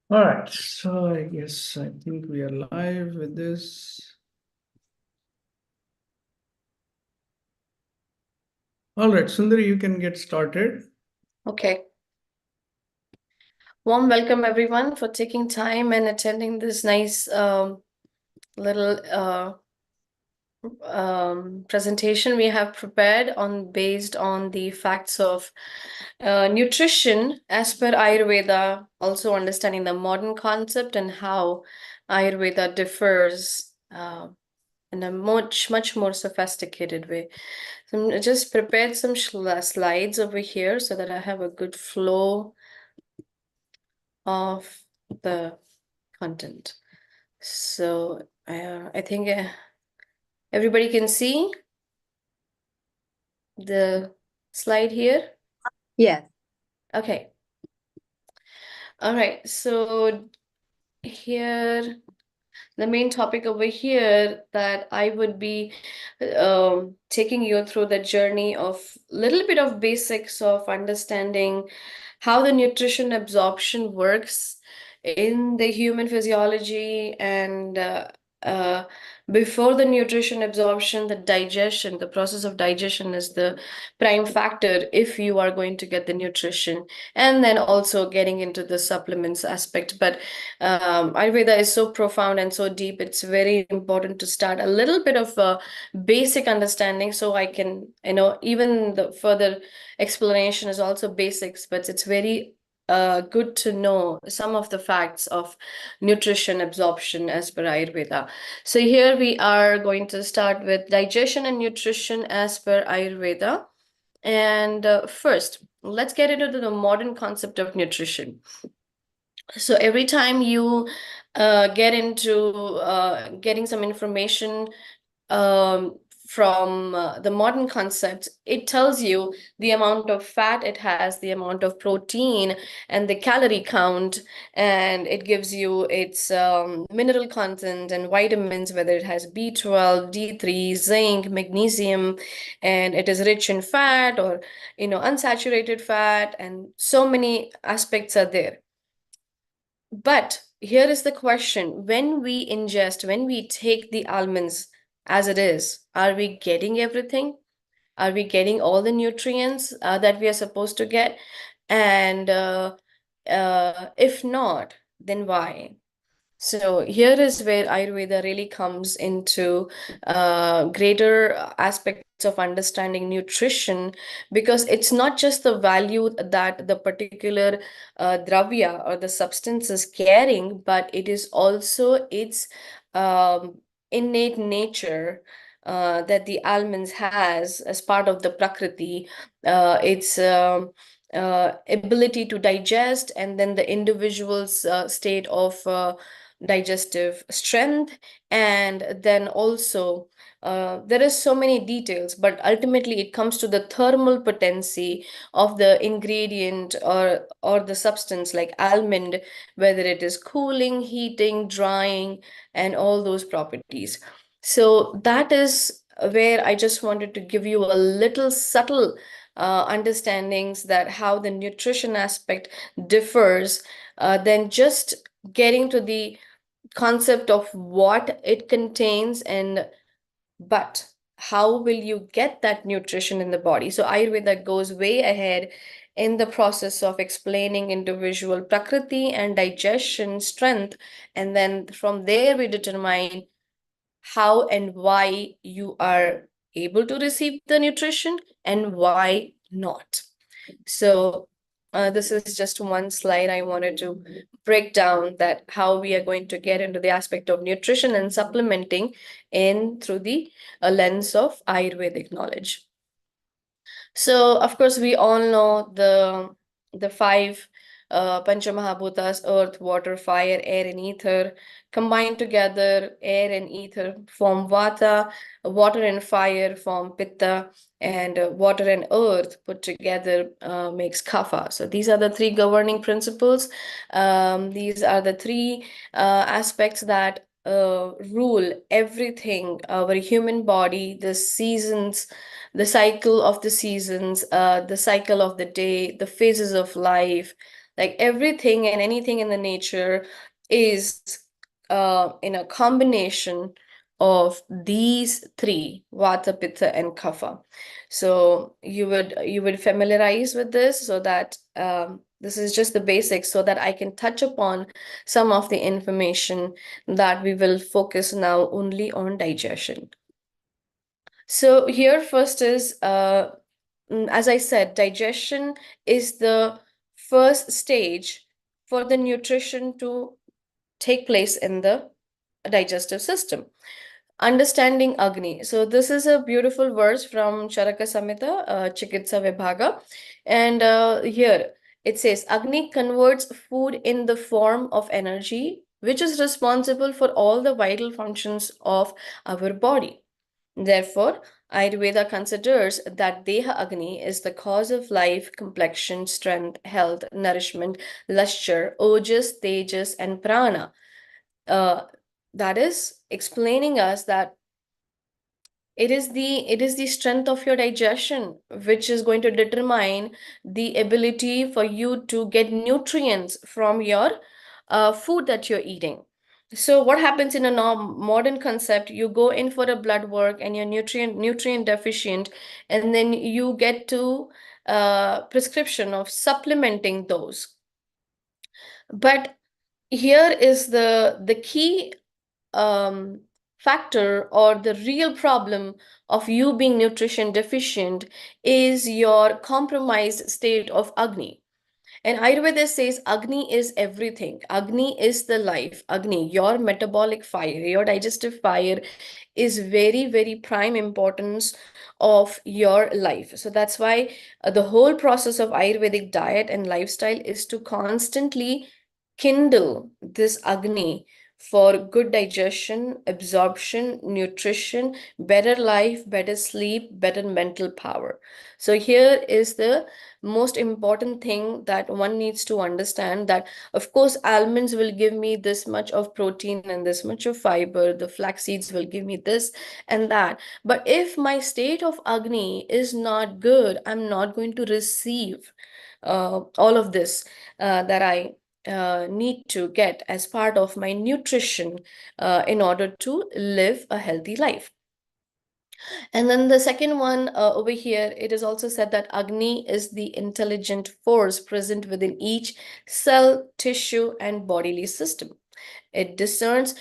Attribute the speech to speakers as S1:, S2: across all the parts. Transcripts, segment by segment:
S1: All right, so I think we are live with this. All right, Sundari, you can get started.
S2: Okay. Warm welcome, everyone, for taking time and attending this nice little presentation we have prepared on based on the facts of nutrition as per Ayurveda, also understanding the modern concept and how Ayurveda differs in a much more sophisticated way. So I just prepared some slides over here so that I have a good flow of the content. So I think everybody can see the slide here.
S3: Yes.
S2: Okay. All right. So here, the main topic over here that I would be taking you through the journey of little bit of basics of understanding how the nutrition absorption works in the human physiology and uh, before the nutrition absorption, the digestion, the process of digestion is the prime factor if you are going to get the nutrition, and then also getting into the supplements aspect. But Ayurveda is so profound and so deep, it's very important to start a little bit of a basic understanding so I can, even the further explanation is also basics, but it's very good to know some of the facts of nutrition absorption as per Ayurveda. So here we are going to start with digestion and nutrition as per Ayurveda. And first, let's get into the modern concept of nutrition. So every time you get into getting some information um, from the modern concept, it tells you the amount of fat it has, the amount of protein, and the calorie count, and it gives you its mineral content and vitamins, whether it has B12, D3, zinc, magnesium, and it is rich in fat or unsaturated fat, and so many aspects are there. But here is the question: when we take the almonds as it is, are we getting everything? Are we getting all the nutrients that we are supposed to get? And if not, then why? So here is where Ayurveda really comes into greater aspects of understanding nutrition, because it's not just the value that the particular dravya or the substance is carrying, but it is also its innate nature that the almonds has as part of the prakriti, its ability to digest, and then the individual's state of digestive strength, and then also there is so many details, but ultimately it comes to the thermal potency of the ingredient or the substance like almond, whether it is cooling, heating, drying, and all those properties. So that is where I just wanted to give you a little subtle understandings that how the nutrition aspect differs than just getting to the concept of what it contains, and but how will you get that nutrition in the body. So Ayurveda goes way ahead in the process of explaining individual prakriti and digestion strength, and then from there we determine how and why you are able to receive the nutrition and why not. So this is just one slide I wanted to break down that how we are going to get into the aspect of nutrition and supplementing in through the lens of Ayurvedic knowledge. So of course we all know the five Panchamahabhutas: earth, water, fire, air, and ether. Combined together, air and ether form Vata, water and fire form Pitta, and water and earth put together makes Kapha. So these are the three governing principles. These are the three aspects that rule everything, our human body, the seasons, the cycle of the seasons, the cycle of the day, the phases of life, Like everything and anything in the nature is in a combination of these three, Vata, Pitta, and Kapha. So you would familiarize with this so that this is just the basics so that I can touch upon some of the information that we will focus now only on digestion. So here first is as I said, digestion is the first stage for the nutrition to take place in the digestive system. Understanding Agni. So this is a beautiful verse from Charaka Samhita, Chikitsa Vibhaga. And here it says, Agni converts food in the form of energy, which is responsible for all the vital functions of our body. Therefore, Ayurveda considers that Deha Agni is the cause of life, complexion, strength, health, nourishment, lustre, ojas, tejas, and prana. Uh, that is explaining us that it is the strength of your digestion which is going to determine the ability for you to get nutrients from your food that you're eating. So what happens in a modern concept, you go in for a blood work and you're nutrient deficient, and then you get to prescription of supplementing those. But here is the key um, factor or the real problem of you being nutrition deficient is your compromised state of Agni. And Ayurveda says Agni is everything. Agni is the life. Agni, your metabolic fire, your digestive fire is very, very prime importance of your life. So that's why the whole process of Ayurvedic diet and lifestyle is to constantly kindle this Agni for good digestion, absorption, nutrition, better life, better sleep, better mental power. So here is the most important thing that one needs to understand, that of course almonds will give me this much of protein and this much of fiber, the flax seeds will give me this and that, but if my state of Agni is not good, I'm not going to receive all of this that I need to get as part of my nutrition in order to live a healthy life. And then the second one over here, it is also said that Agni is the intelligent force present within each cell, tissue, and bodily system. It discerns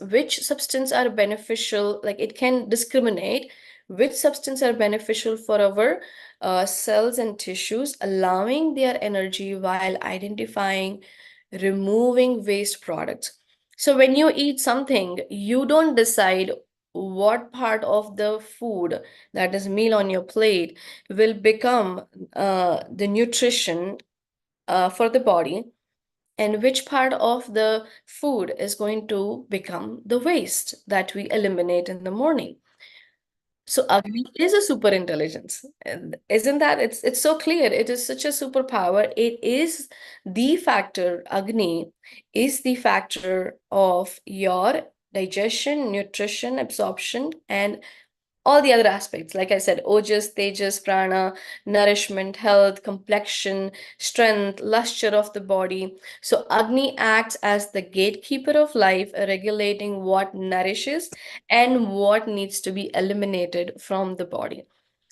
S2: which substance are beneficial, like it can discriminate which substance are beneficial for our cells and tissues, allowing their energy while identifying, removing waste products. So when you eat something, you don't decide what part of the food, that is meal on your plate, will become the nutrition for the body, and which part of the food is going to become the waste that we eliminate in the morning. So Agni is a super intelligence. And isn't that it's so clear? It is such a superpower. It is the factor, Agni is the factor of your digestion, nutrition, absorption, and all the other aspects. Like I said, ojas, tejas, prana, nourishment, health, complexion, strength, luster of the body. So Agni acts as the gatekeeper of life, regulating what nourishes and what needs to be eliminated from the body.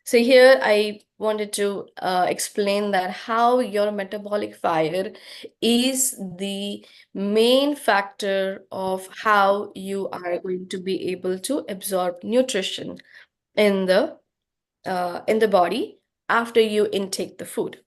S2: So here I wanted to explain that how your metabolic fire is the main factor of how you are going to be able to absorb nutrition in the body after you intake the food.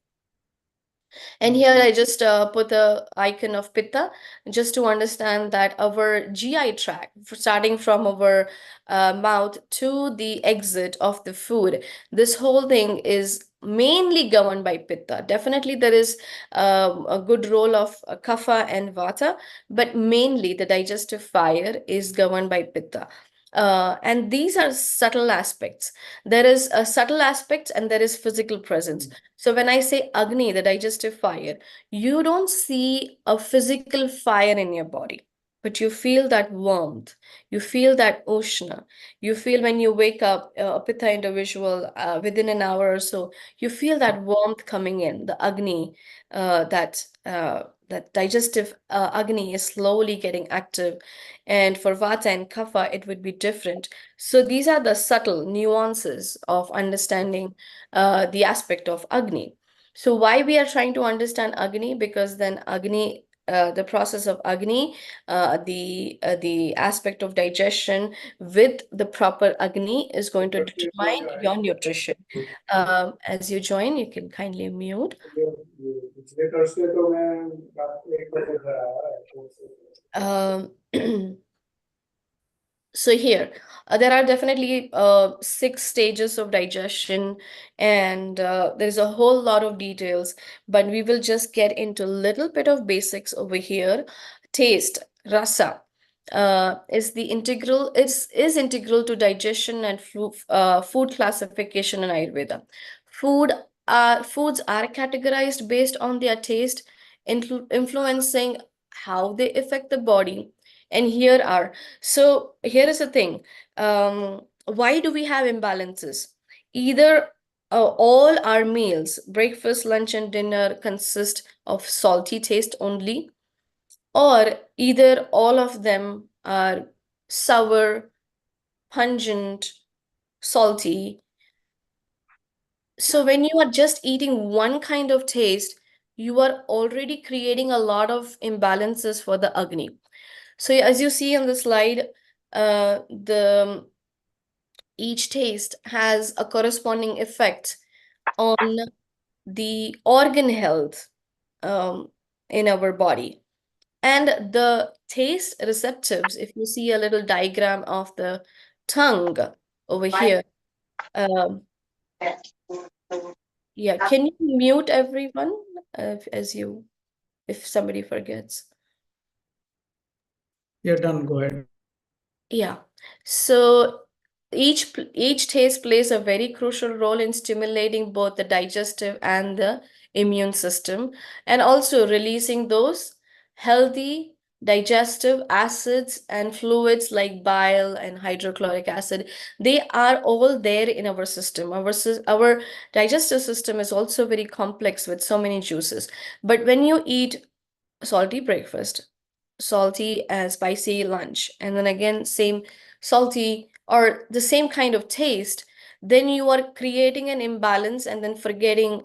S2: And here I just put the icon of Pitta just to understand that our GI tract, starting from our mouth to the exit of the food, this whole thing is mainly governed by Pitta. Definitely, there is a good role of Kapha and Vata, but mainly the digestive fire is governed by Pitta. And these are subtle aspects. There is a subtle aspects and there is physical presence. So when I say Agni, the digestive fire, you don't see a physical fire in your body. but you feel that warmth, you feel that ushna, you feel when you wake up, a pitta individual, within an hour or so, you feel that warmth coming in, the agni, that digestive agni is slowly getting active. And for vata and kapha, it would be different. So these are the subtle nuances of understanding the aspect of agni. So why we are trying to understand agni? Because then agni, the process of agni, the aspect of digestion with the proper agni is going to determine your nutrition. As you join, you can kindly mute. Um, So here, there are definitely 6 stages of digestion, and there's a whole lot of details, but we will just get into a little bit of basics over here. Taste, rasa, is integral to digestion and food classification in Ayurveda. Food Foods are categorized based on their taste, influencing how they affect the body. And here is the thing. Why do we have imbalances? Either all our meals, breakfast, lunch, and dinner, consist of salty taste only, or either all of them are sour, pungent, salty. So when you are just eating one kind of taste, you are already creating a lot of imbalances for the Agni. So as you see on the slide, the each taste has a corresponding effect on the organ health in our body. And the taste receptives, if you see a little diagram of the tongue over here, um, yeah, can you mute everyone if somebody forgets?
S1: You're done. Go ahead.
S2: Yeah. So each taste plays a very crucial role in stimulating both the digestive and the immune system, and also releasing those healthy digestive acids and fluids like bile and hydrochloric acid. They are all there in our system. Our digestive system is also very complex with so many juices. But when you eat salty breakfast, salty and spicy lunch, and then again, same salty or the same kind of taste, then you are creating an imbalance and then forgetting,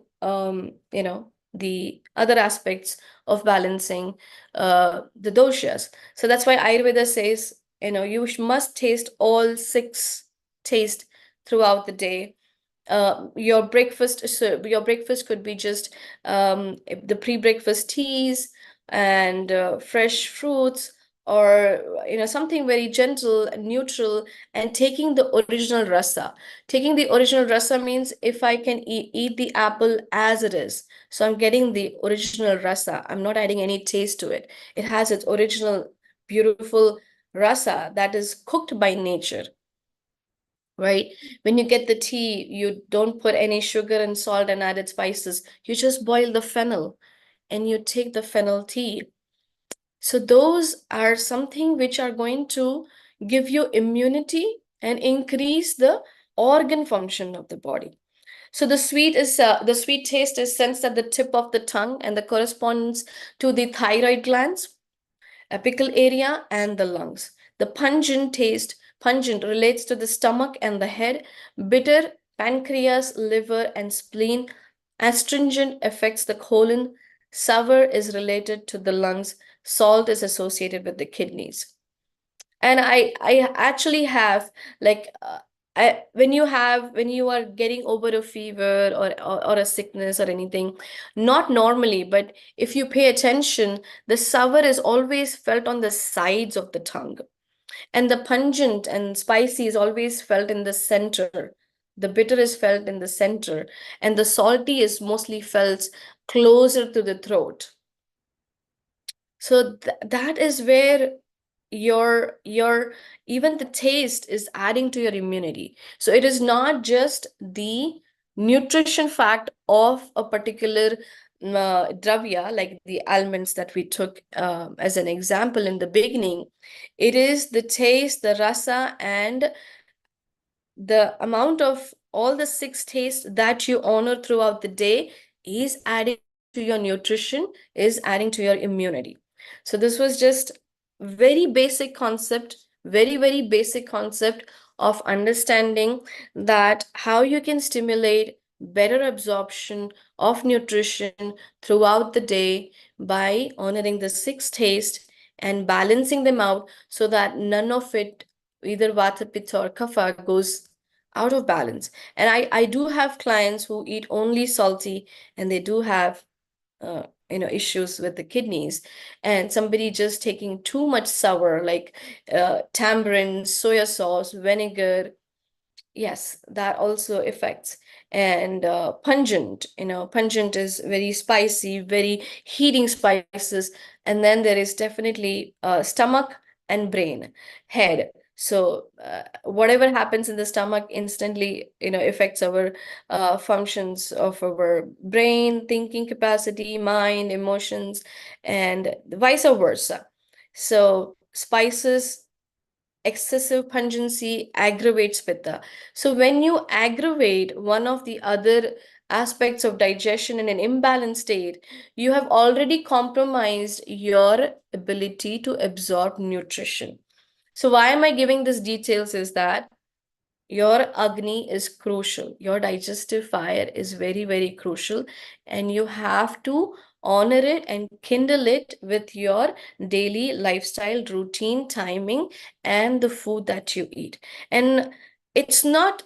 S2: the other aspects of balancing the doshas. So that's why Ayurveda says, you must taste all 6 taste throughout the day. Your breakfast could be just the pre-breakfast teas and fresh fruits, or something very gentle and neutral, and taking the original rasa. Taking the original rasa means if I can eat the apple as it is, so I'm getting the original rasa. I'm not adding any taste to it. It has its original beautiful rasa that is cooked by nature, right? When you get the tea, you don't put any sugar and salt and added spices. You just boil the fennel and you take the fennel tea. So those are something which are going to give you immunity and increase the organ function of the body. So the sweet taste is sensed at the tip of the tongue, and that corresponds to the thyroid glands, apical area, and the lungs. The pungent relates to the stomach and the head. Bitter, pancreas, liver, and spleen. Astringent affects the colon. Sour is related to the lungs. Salt is associated with the kidneys. And I actually have, like, when you are getting over a fever or a sickness or anything, not normally, but if you pay attention, the sour is always felt on the sides of the tongue, and the pungent and spicy is always felt in the center. The bitter is felt in the center, and the salty is mostly felt closer to the throat. So that is where your even the taste is adding to your immunity. So it is not just the nutrition fact of a particular dravya, like the almonds that we took as an example in the beginning, it is the taste, the rasa, and the amount of all the six tastes that you honor throughout the day is adding to your nutrition, is adding to your immunity. So this was just very basic concept, very basic concept of understanding that how you can stimulate better absorption of nutrition throughout the day by honoring the six tastes and balancing them out so that none of it, either vata, pitta, or kapha, goes out of balance. And I do have clients who eat only salty, and they do have issues with the kidneys. And somebody just taking too much sour, like tamarind, soya sauce, vinegar, yes, that also affects. And pungent, pungent is very spicy, very heating spices. And then there is definitely stomach and brain, head. So whatever happens in the stomach instantly, affects our functions of our brain, thinking capacity, mind, emotions, and vice versa. So spices, excessive pungency aggravates pitta. So when you aggravate one of the other aspects of digestion in an imbalanced state, you have already compromised your ability to absorb nutrition. So why am I giving these details is that your Agni is crucial. Your digestive fire is very crucial, and you have to honor it and kindle it with your daily lifestyle routine, timing, and the food that you eat. And it's not,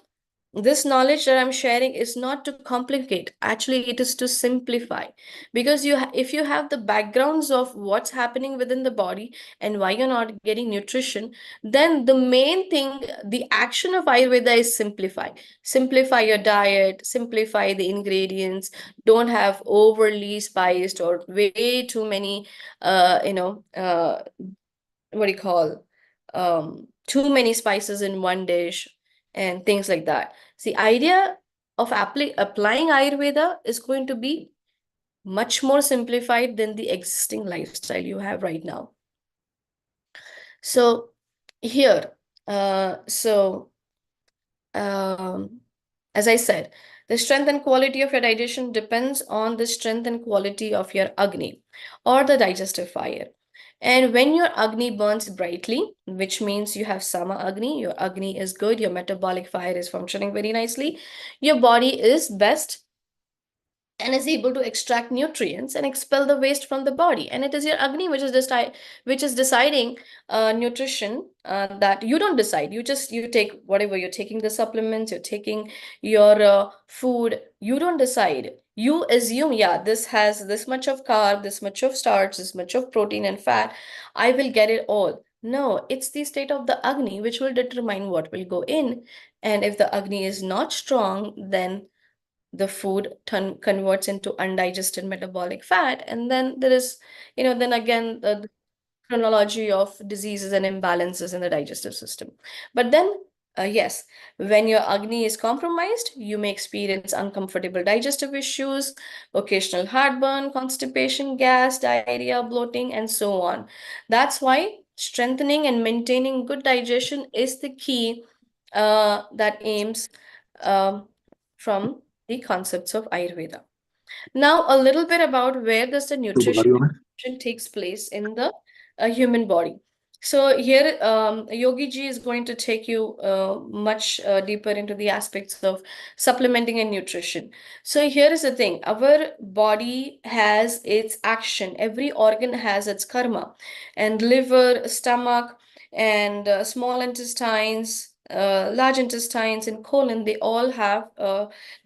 S2: this knowledge that I'm sharing is not to complicate. Actually, it is to simplify. Because if you have the backgrounds of what's happening within the body and why you're not getting nutrition, then the main thing, the action of Ayurveda is simplify. Simplify your diet, simplify the ingredients, don't have overly spiced or way too many, what do you call, too many spices in one dish and things like that. So the idea of applying Ayurveda is going to be much more simplified than the existing lifestyle you have right now. So here, um, as I said, the strength and quality of your digestion depends on the strength and quality of your Agni or the digestive fire. And when your Agni burns brightly, which means you have Sama Agni, your Agni is good, your metabolic fire is functioning very nicely, your body is best and is able to extract nutrients and expel the waste from the body. And it is your Agni which is deciding nutrition, that you don't decide. You take whatever you're taking, the supplements, you're taking your food. You don't decide. You assume, yeah, this has this much of carb, this much of starch, this much of protein and fat. I will get it all. No, it's the state of the Agni which will determine what will go in. And if the Agni is not strong, then the food converts into undigested metabolic fat, and then there is, then again the chronology of diseases and imbalances in the digestive system. But then yes, when your Agni is compromised, you may experience uncomfortable digestive issues, occasional heartburn, constipation, gas, diarrhea, bloating, and so on. That's why strengthening and maintaining good digestion is the key that aims um, from the concepts of Ayurveda. Now, a little bit about where does the nutrition takes place in the human body. So here, Yogi Ji is going to take you much deeper into the aspects of supplementing and nutrition. So here is the thing: our body has its action. Every organ has its karma, and liver, stomach, and small intestines, large intestines, and colon, they all have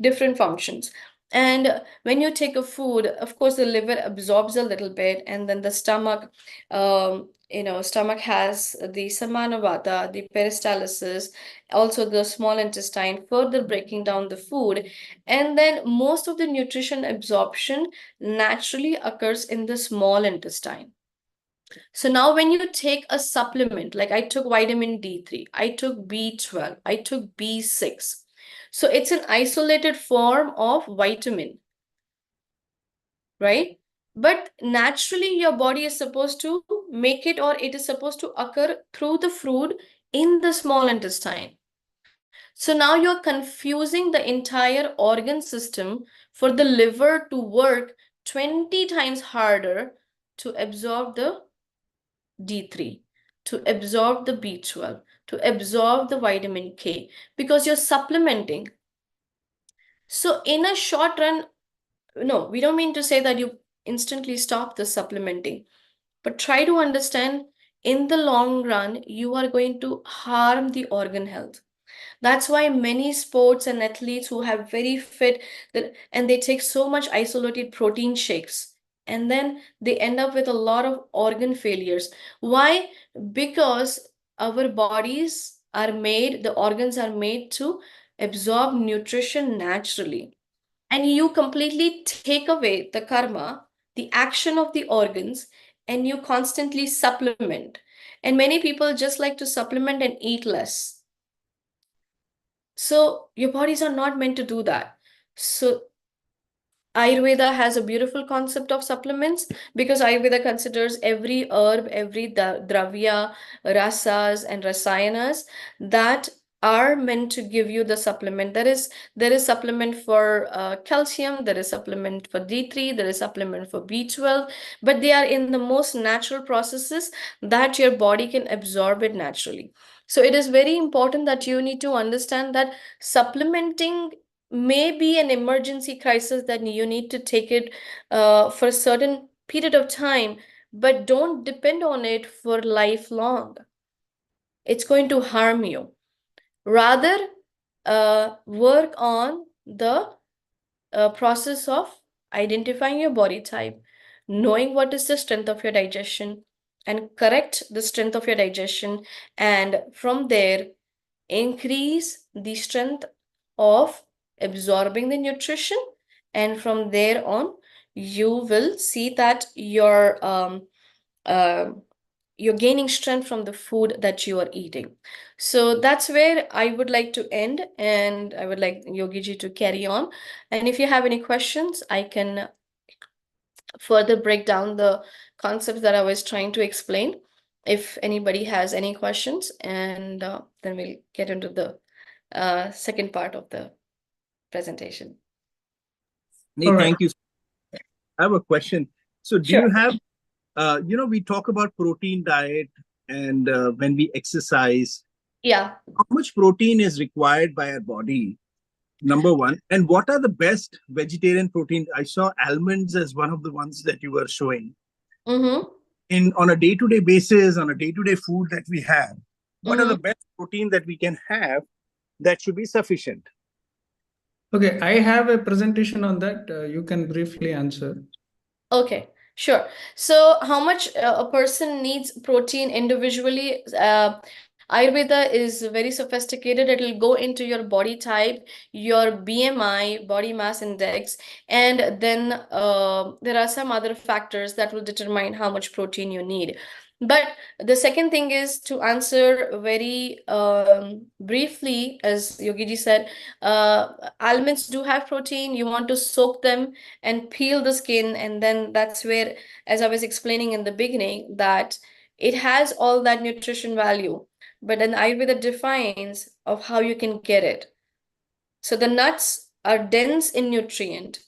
S2: different functions. And when you take a food, of course, the liver absorbs a little bit, and then the stomach, stomach has the samanavata, the peristalsis, also the small intestine, further breaking down the food. And then most of the nutrition absorption naturally occurs in the small intestine. So now when you take a supplement, like I took vitamin D3, I took B12, I took B6. So it's an isolated form of vitamin, right? But naturally, your body is supposed to make it, or it is supposed to occur through the food in the small intestine. So now you're confusing the entire organ system for the liver to work 20 times harder to absorb the D3, to absorb the B12, to absorb the vitamin K, because you're supplementing. So, in a short run, no, we don't mean to say that you instantly stop the supplementing, but try to understand in the long run, you are going to harm the organ health. That's why many sports and athletes who have very fit and they take so much isolated protein shakes, and then they end up with a lot of organ failures. Why? Because our bodies are made, the organs are made to absorb nutrition naturally. And you completely take away the karma, the action of the organs, and you constantly supplement. And many people just like to supplement and eat less. So your bodies are not meant to do that. So Ayurveda has a beautiful concept of supplements, because Ayurveda considers every herb, every dravya, rasas, and rasayanas that are meant to give you the supplement. There is supplement for calcium, there is supplement for D3, there is supplement for B12, but they are in the most natural processes that your body can absorb it naturally. So it is very important that you need to understand that supplementing may be an emergency crisis, that you need to take it for a certain period of time, but don't depend on it for lifelong. It's going to harm you. Rather, work on the process of identifying your body type, knowing what is the strength of your digestion, and correct the strength of your digestion. And from there, increase the strength of absorbing the nutrition, and from there on you will see that uh, you're gaining strength from the food that you are eating. So that's where I would like to end, and I would like Yogiji to carry on. And if you have any questions, I can further break down the concepts that I was trying to explain, if anybody has any questions, and then we'll get into the second part of the presentation.
S1: All
S3: Nee,
S1: right.
S3: thank you. I have a question. So, do you
S2: Sure.
S3: have, we talk about protein diet and when we exercise,
S2: Yeah.
S3: how much protein is required by our body? Number one. And what are the best vegetarian protein? I saw almonds as one of the ones that you were showing.
S2: Mm-hmm.
S3: On a day-to-day basis, on a day-to-day food that we have, what are
S2: Mm-hmm.
S3: the best protein that we can have that should be sufficient?
S1: Okay, I have a presentation on that. You can briefly answer.
S2: Okay, sure. So, how much a person needs protein individually? Ayurveda is very sophisticated. It will go into your body type, your BMI, body mass index, and then there are some other factors that will determine how much protein you need. But the second thing is to answer very briefly, as Yogiji said, almonds do have protein. You want to soak them and peel the skin, and then that's where, as I was explaining in the beginning, that it has all that nutrition value, but then Ayurveda defines of how you can get it. So the nuts are dense in nutrient.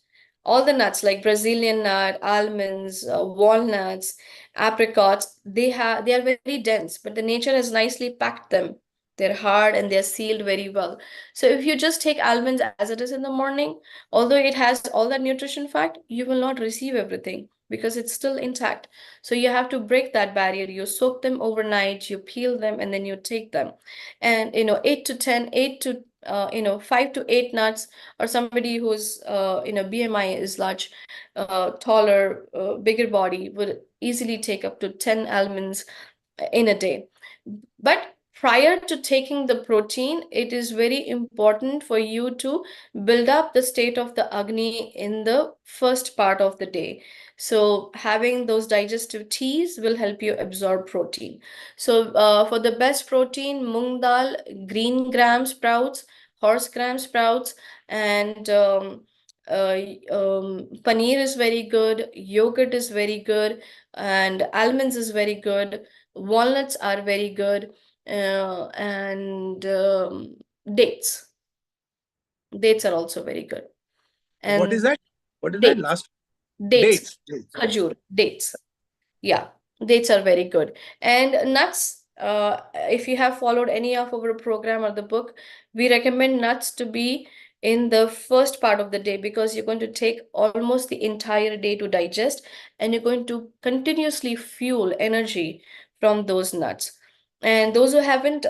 S2: All the nuts like Brazilian nut, almonds, walnuts, apricots, they are very dense, but the nature has nicely packed them. They're hard and they're sealed very well. So if you just take almonds as it is in the morning, although it has all that nutrition fact, you will not receive everything because it's still intact. So you have to break that barrier. You soak them overnight, you peel them, and then you take them. And 5 to 8 nuts, or somebody who's BMI is large, taller, bigger body would easily take up to 10 almonds in a day. But prior to taking the protein, it is very important for you to build up the state of the Agni in the first part of the day. So having those digestive teas will help you absorb protein. So for the best protein, mung dal, green gram sprouts, horse gram sprouts, and paneer is very good, yogurt is very good, and almonds is very good, walnuts are very good, and dates. Dates are also very good.
S3: What is
S2: And
S3: that? What is that
S2: dates,
S3: last?
S2: dates,
S3: Dates. Dates.
S2: khajur, dates. Yeah, dates are very good. And nuts, if you have followed any of our program or the book, we recommend nuts to be in the first part of the day because you're going to take almost the entire day to digest and you're going to continuously fuel energy from those nuts. And those who haven't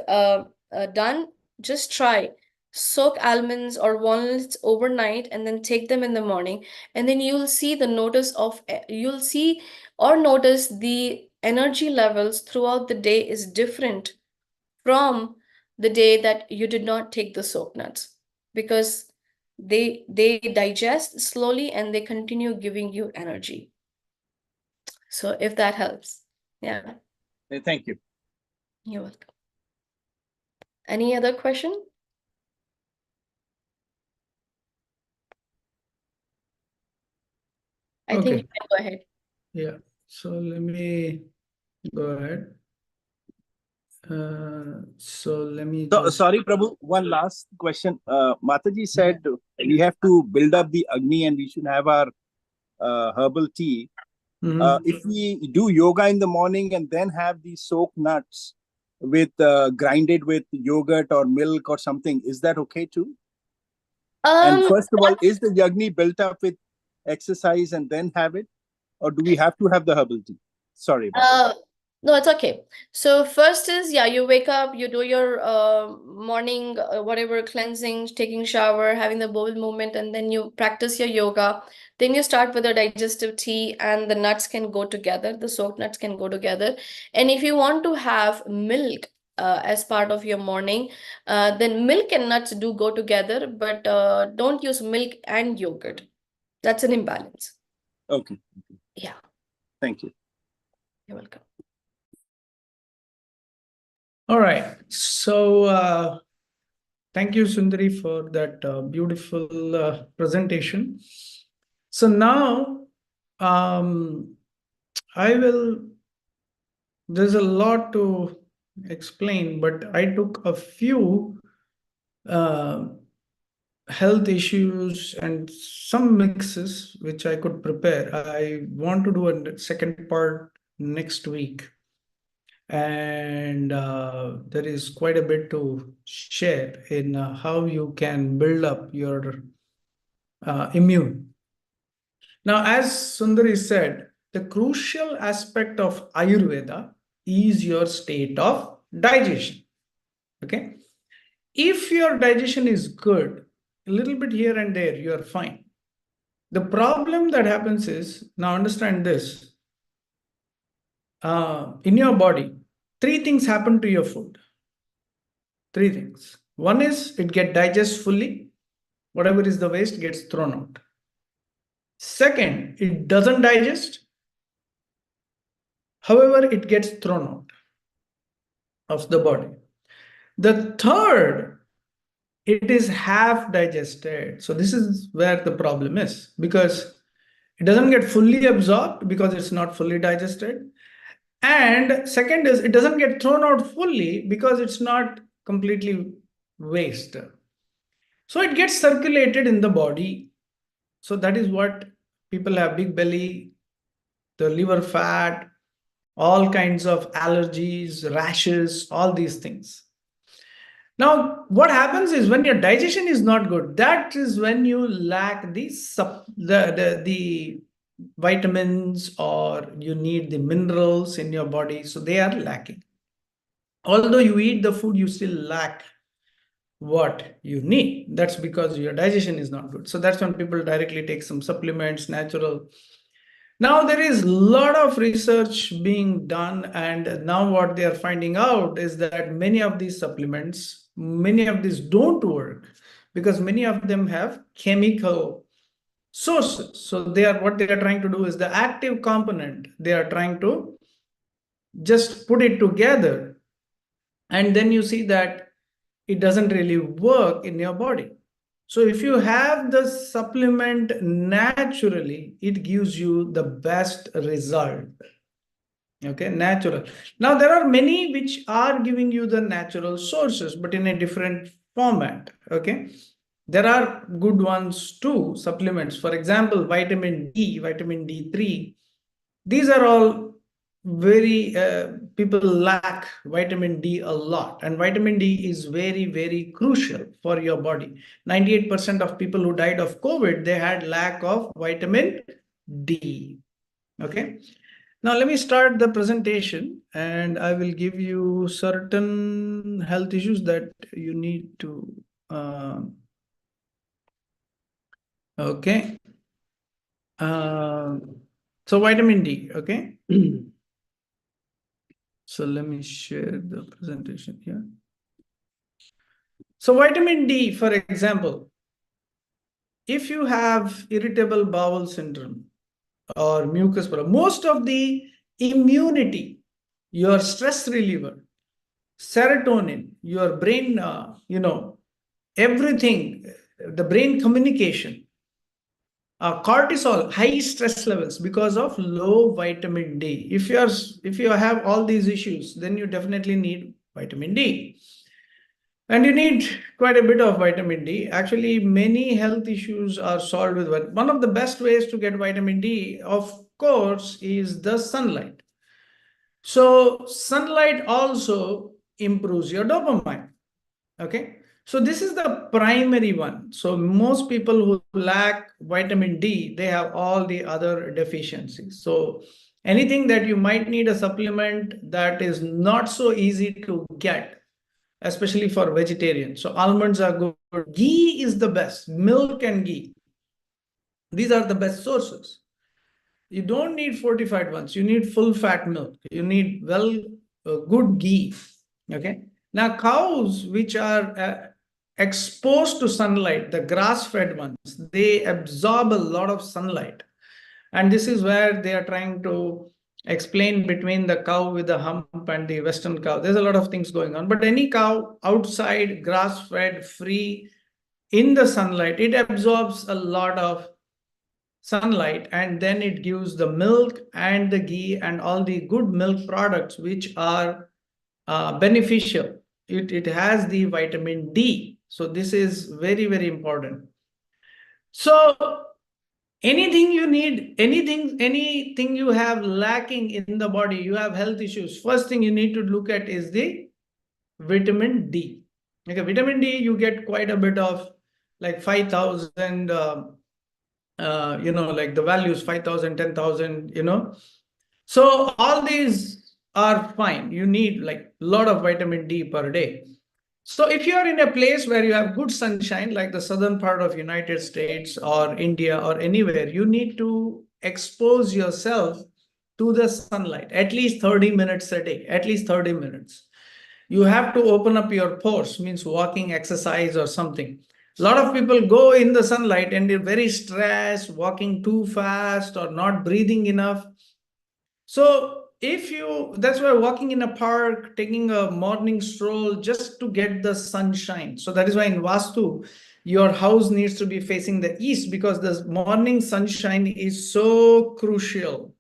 S2: done, just try. Soak almonds or walnuts overnight and then take them in the morning, and then you'll see the notice of you'll see or notice the energy levels throughout the day is different from the day that you did not take the soap nuts, because they digest slowly and they continue giving you energy. So if that helps. Yeah,
S3: Thank you.
S2: you're welcome. Any other question? I think
S1: Okay.
S2: you can go ahead.
S1: Yeah. So let me go ahead. So let me
S3: So,
S1: just.
S3: sorry, Prabhu, one last question. Mataji said we have to build up the Agni and we should have our herbal tea. If we do yoga in the morning and then have these soaked nuts with grinded with yogurt or milk or something, is that okay too? And
S2: Um,
S3: first of all, is the Agni built up with exercise and then have it? Or do we have to have the herbal tea? Sorry about that.
S2: No, it's okay. So first is, yeah, you wake up, you do your morning whatever cleansing, taking shower, having the bowel movement, and then you practice your yoga. Then you start with a digestive tea, and the nuts can go together. The soaked nuts can go together. And if you want to have milk as part of your morning, then milk and nuts do go together, but don't use milk and yogurt. That's an imbalance.
S3: Okay.
S2: Yeah,
S3: Thank you.
S2: you're welcome.
S1: All right. So thank you, Sundari, for that beautiful presentation. So now I will, there's a lot to explain, but I took a few uh, health issues and some mixes which I could prepare. I want to do a second part next week. And there is quite a bit to share in how you can build up your immune. Now, as Sundari said, the crucial aspect of Ayurveda is your state of digestion. Okay. If your digestion is good, a little bit here and there, you're fine. The problem that happens is, now understand this, in your body, three things happen to your food. Three things. One is it get digested fully. Whatever is the waste gets thrown out. Second, it doesn't digest. However, it gets thrown out of the body. The third, it is half digested. So this is where the problem is, because it doesn't get fully absorbed because it's not fully digested. And second is it doesn't get thrown out fully because it's not completely waste. So it gets circulated in the body. So that is what people have: big belly, the liver fat, all kinds of allergies, rashes, all these things. Now, what happens is when your digestion is not good, that is when you lack the vitamins, or you need the minerals in your body. So they are lacking. Although you eat the food, you still lack what you need. That's because your digestion is not good. So that's when people directly take some supplements, natural. Now there is a lot of research being done, and now what they are finding out is that many of these supplements, many of these don't work because many of them have chemical sources. So what they are trying to do is the active component, they are trying to just put it together, and then you see that it doesn't really work in your body. So if you have the supplement naturally, it gives you the best result. Okay, natural. Now there are many which are giving you the natural sources, but in a different format. Okay, there are good ones too, supplements. For example, vitamin D, vitamin D3. These are all very people lack vitamin D a lot, and vitamin D is very, very crucial for your body. 98% of people who died of COVID, they had lack of vitamin D. Okay. Now let me start the presentation, and I will give you certain health issues that you need to. Okay. So vitamin D. Okay. So let me share the presentation here. So vitamin D, for example, if you have irritable bowel syndrome or mucus problem, most of the immunity, your stress reliever, serotonin, your brain, everything, the brain communication, cortisol, high stress levels because of low vitamin D. If you have all these issues, then you definitely need vitamin D. And you need quite a bit of vitamin D. Actually, many health issues are solved with one of the best ways to get vitamin D, of course, is the sunlight. So sunlight also improves your dopamine. Okay. So this is the primary one. So most people who lack vitamin D, they have all the other deficiencies. So anything that you might need a supplement that is not so easy to get, especially for vegetarians. So almonds are good. Ghee is the best. Milk and ghee. These are the best sources. You don't need fortified ones. You need full fat milk. You need good ghee. Okay. Now cows which are exposed to sunlight, the grass-fed ones, they absorb a lot of sunlight. And this is where they are trying to explain between the cow with the hump and the Western cow. There's a lot of things going on. But any cow outside, grass-fed, free, in the sunlight, it absorbs a lot of sunlight, and then it gives the milk and the ghee and all the good milk products which are beneficial. It has the vitamin D. So this is very, very important. So anything you need, anything you have lacking in the body, you have health issues, first thing you need to look at is the vitamin D. Okay, vitamin D, you get quite a bit of, like 5,000, like the values 5,000, 10,000, So all these are fine. You need like a lot of vitamin D per day. So if you are in a place where you have good sunshine, like the southern part of United States or India or anywhere, you need to expose yourself to the sunlight at least 30 minutes a day, at least 30 minutes. You have to open up your pores, means walking, exercise or something. A lot of people go in the sunlight and they're very stressed, walking too fast or not breathing enough. So that's why walking in a park, taking a morning stroll just to get the sunshine. So that is why in Vastu, your house needs to be facing the east, because the morning sunshine is so crucial.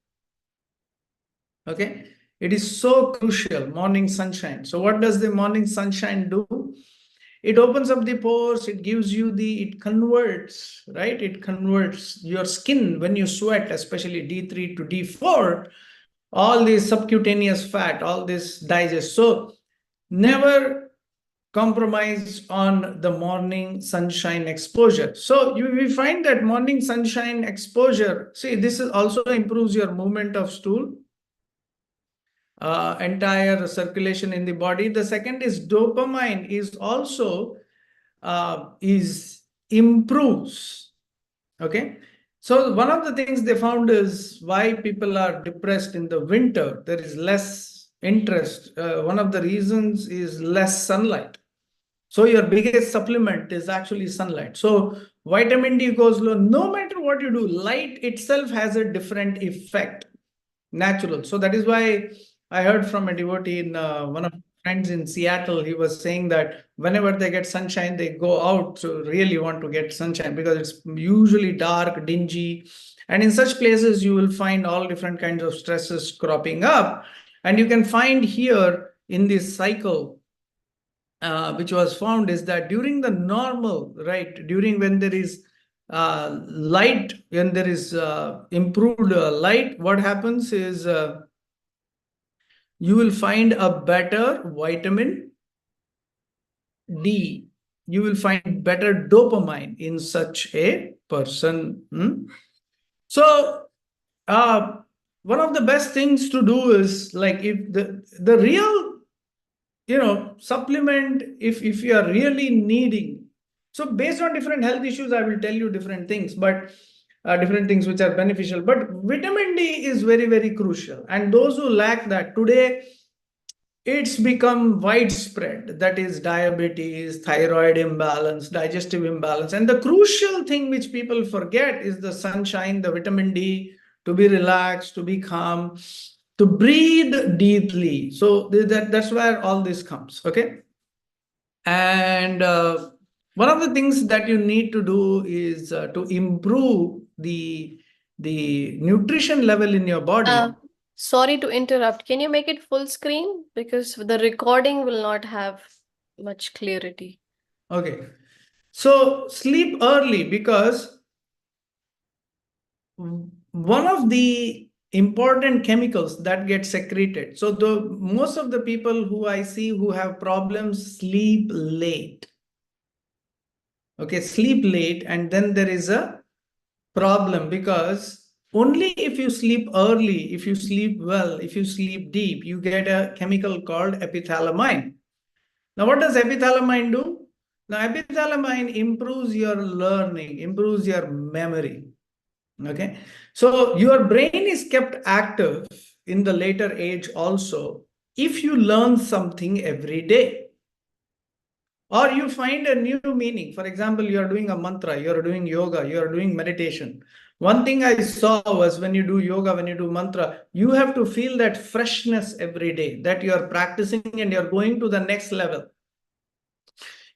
S1: Okay. It is so crucial, morning sunshine. So what does the morning sunshine do? It opens up the pores, it gives you it converts, right? It converts your skin when you sweat, especially D3 to D4, all this subcutaneous fat, all this digest. So never compromise on the morning sunshine exposure. So we find that morning sunshine exposure, see, this is also improves your movement of stool, entire circulation in the body. The second is dopamine is also improves. Okay. So one of the things they found is why people are depressed in the winter. There is less interest. One of the reasons is less sunlight. So your biggest supplement is actually sunlight. So vitamin D goes low. No matter what you do, light itself has a different effect, natural. So that is why I heard from a devotee in one of friends in Seattle, he was saying that whenever they get sunshine, they go out to really want to get sunshine because it's usually dark, dingy. And in such places, you will find all different kinds of stresses cropping up. And you can find here in this cycle, which was found, is that during the normal, right, during when there is light, when there is improved light, what happens is you will find a better vitamin D. You will find better dopamine in such a person. So, one of the best things to do is, like, if the real, supplement, if you are really needing. So based on different health issues, I will tell you different things, but different things which are beneficial. But vitamin D is very, very crucial. And those who lack that today, it's become widespread. That is diabetes, thyroid imbalance, digestive imbalance. And the crucial thing which people forget is the sunshine, the vitamin D, to be relaxed, to be calm, to breathe deeply. So that's where all this comes. Okay. And one of the things that you need to do is to improve the nutrition level in your body.
S2: Sorry to interrupt. Can you make it full screen? Because the recording will not have much clarity.
S1: Okay. So sleep early, because one of the important chemicals that get secreted. So most of the people who I see who have problems sleep late. Okay, sleep late, and then there is a problem, because only if you sleep early, if you sleep well, if you sleep deep, you get a chemical called epithalamine. Now, what does epithalamine do? Now, epithalamine improves your learning, improves your memory. Okay, so your brain is kept active in the later age also if you learn something every day, or you find a new meaning. For example, you are doing a mantra, you are doing yoga, you are doing meditation. One thing I saw was, when you do yoga, when you do mantra, you have to feel that freshness every day, that you are practicing and you're going to the next level.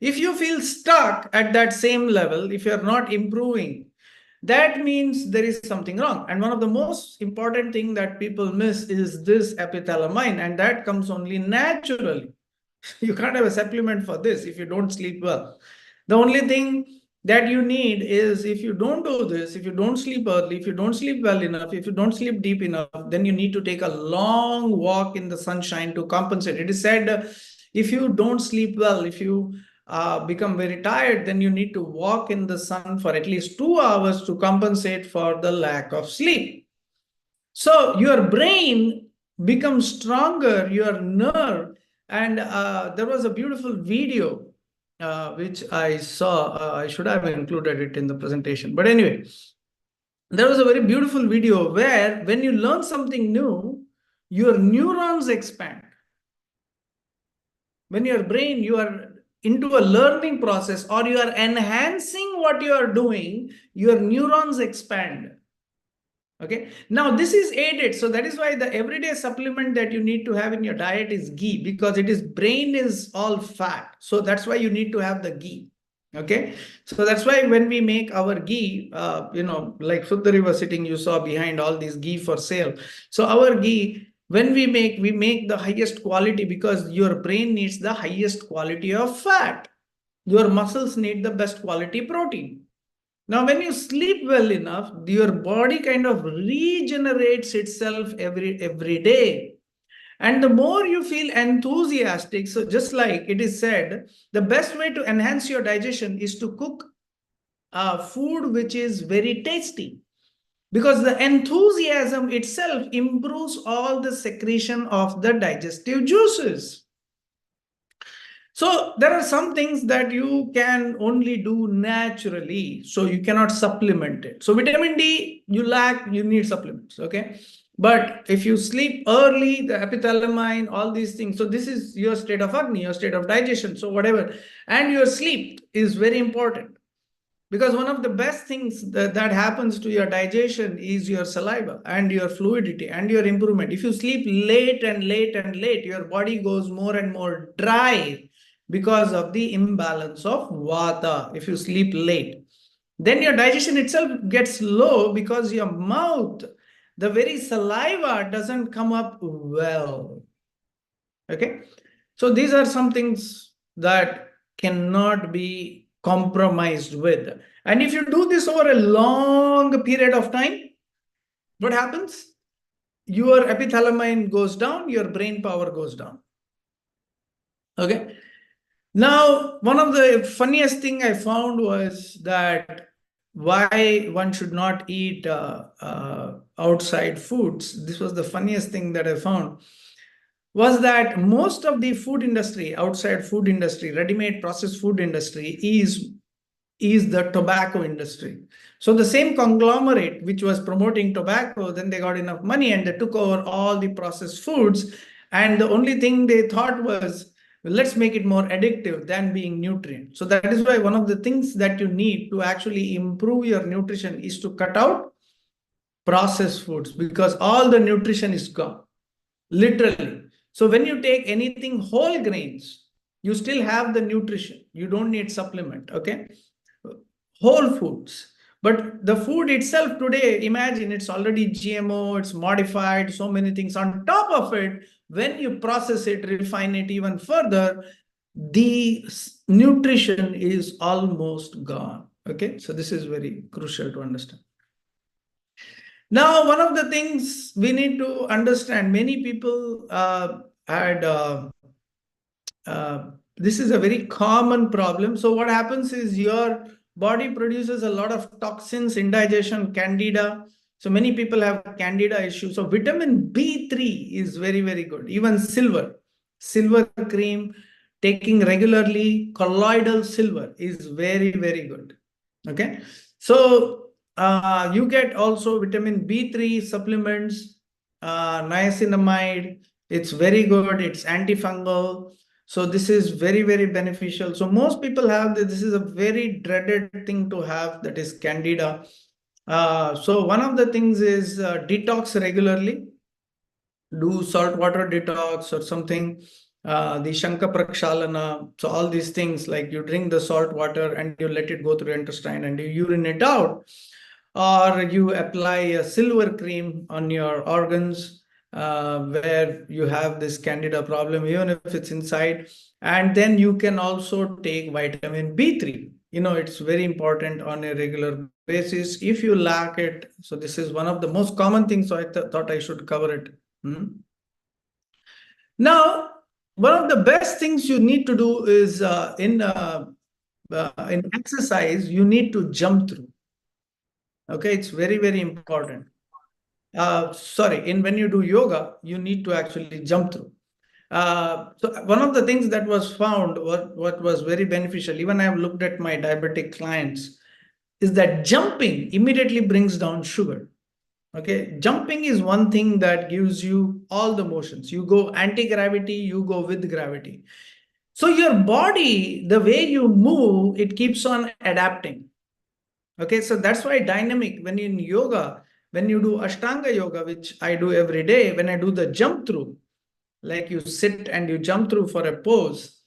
S1: If you feel stuck at that same level, if you're not improving, that means there is something wrong. And one of the most important thing that people miss is this epithalamine, and that comes only naturally. You can't have a supplement for this if you don't sleep well. The only thing that you need is, if you don't do this, if you don't sleep early, if you don't sleep well enough, if you don't sleep deep enough, then you need to take a long walk in the sunshine to compensate. It is said, if you don't sleep well, if you become very tired, then you need to walk in the sun for at least 2 hours to compensate for the lack of sleep. So your brain becomes stronger, your nerve. And there was a beautiful video which I saw. I should have included it in the presentation. But anyway, there was a very beautiful video where, when you learn something new, your neurons expand. When your brain, you are into a learning process, or you are enhancing what you are doing, your neurons expand. Okay, now this is aided. So that is why the everyday supplement that you need to have in your diet is ghee, because it is, brain is all fat. So that's why you need to have the ghee. Okay, so that's why when we make our ghee, like Suddari was sitting, you saw behind all these ghee for sale. So our ghee, when we make the highest quality, because your brain needs the highest quality of fat. Your muscles need the best quality protein. Now, when you sleep well enough, your body kind of regenerates itself every day. And the more you feel enthusiastic, so just like it is said, the best way to enhance your digestion is to cook food which is very tasty. Because the enthusiasm itself improves all the secretion of the digestive juices. So there are some things that you can only do naturally. So you cannot supplement it. So vitamin D, you lack, you need supplements. Okay. But if you sleep early, the epithalamine, all these things. So this is your state of Agni, your state of digestion. So whatever. And your sleep is very important. Because one of the best things that happens to your digestion is your saliva and your fluidity and your improvement. If you sleep late and late and late, your body goes more and more dry because of the imbalance of vata. If you sleep late, then your digestion itself gets low because your mouth, the very saliva doesn't come up well. Okay. So these are some things that cannot be compromised with. And if you do this over a long period of time, what happens? Your epithalamine goes down, your brain power goes down. Okay. Now, one of the funniest thing I found was that why one should not eat outside foods. This was the funniest thing that I found, was that most of the food industry, outside food industry, ready-made processed food industry is the tobacco industry. So the same conglomerate which was promoting tobacco, then they got enough money and they took over all the processed foods. And the only thing they thought was, well, let's make it more addictive than being nutrient. So that is why one of the things that you need to actually improve your nutrition is to cut out processed foods, because all the nutrition is gone, literally. So when you take anything whole grains, you still have the nutrition. You don't need supplement, okay? Whole foods. But the food itself today, imagine it's already GMO, it's modified, so many things. On top of it, when you process it, refine it even further, the nutrition is almost gone. Okay, so this is very crucial to understand. Now, one of the things we need to understand, many people had this is a very common problem. So what happens is your body produces a lot of toxins, indigestion, candida. So many people have candida issues. So vitamin B3 is very, very good. Even silver cream, taking regularly, colloidal silver is very, very good. Okay. So you get also vitamin B3 supplements, niacinamide. It's very good. It's antifungal. So this is very, very beneficial. So most people have this. This is a very dreaded thing to have, that is candida. So one of the things is detox regularly. Do saltwater detox or something. The Shanka Prakshalana. So all these things, like you drink the salt water and you let it go through your intestine and you urinate out, or you apply a silver cream on your organs where you have this candida problem, even if it's inside. And then you can also take vitamin B3. It's very important on a regular basis. If you lack it, so this is one of the most common things, so I thought I should cover it. Now, one of the best things you need to do is in exercise, you need to jump through. Okay, it's very, very important. When you do yoga, you need to actually jump through. So one of the things that was found, what was very beneficial, even I have looked at my diabetic clients, is that jumping immediately brings down sugar. Okay, jumping is one thing that gives you all the motions. You go anti-gravity, you go with gravity. So your body, the way you move, it keeps on adapting. Okay, so that's why dynamic, when in yoga, when you do Ashtanga yoga, which I do every day, when I do the jump through, like you sit and you jump through for a pose,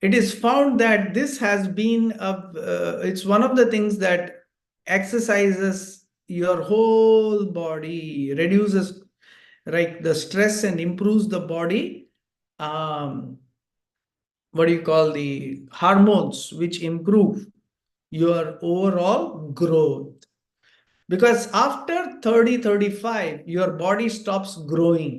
S1: it is found that this has been, it's one of the things that exercises your whole body, reduces the stress and improves the body. What do you call the hormones, which improve your overall growth. Because after 30, 35, your body stops growing.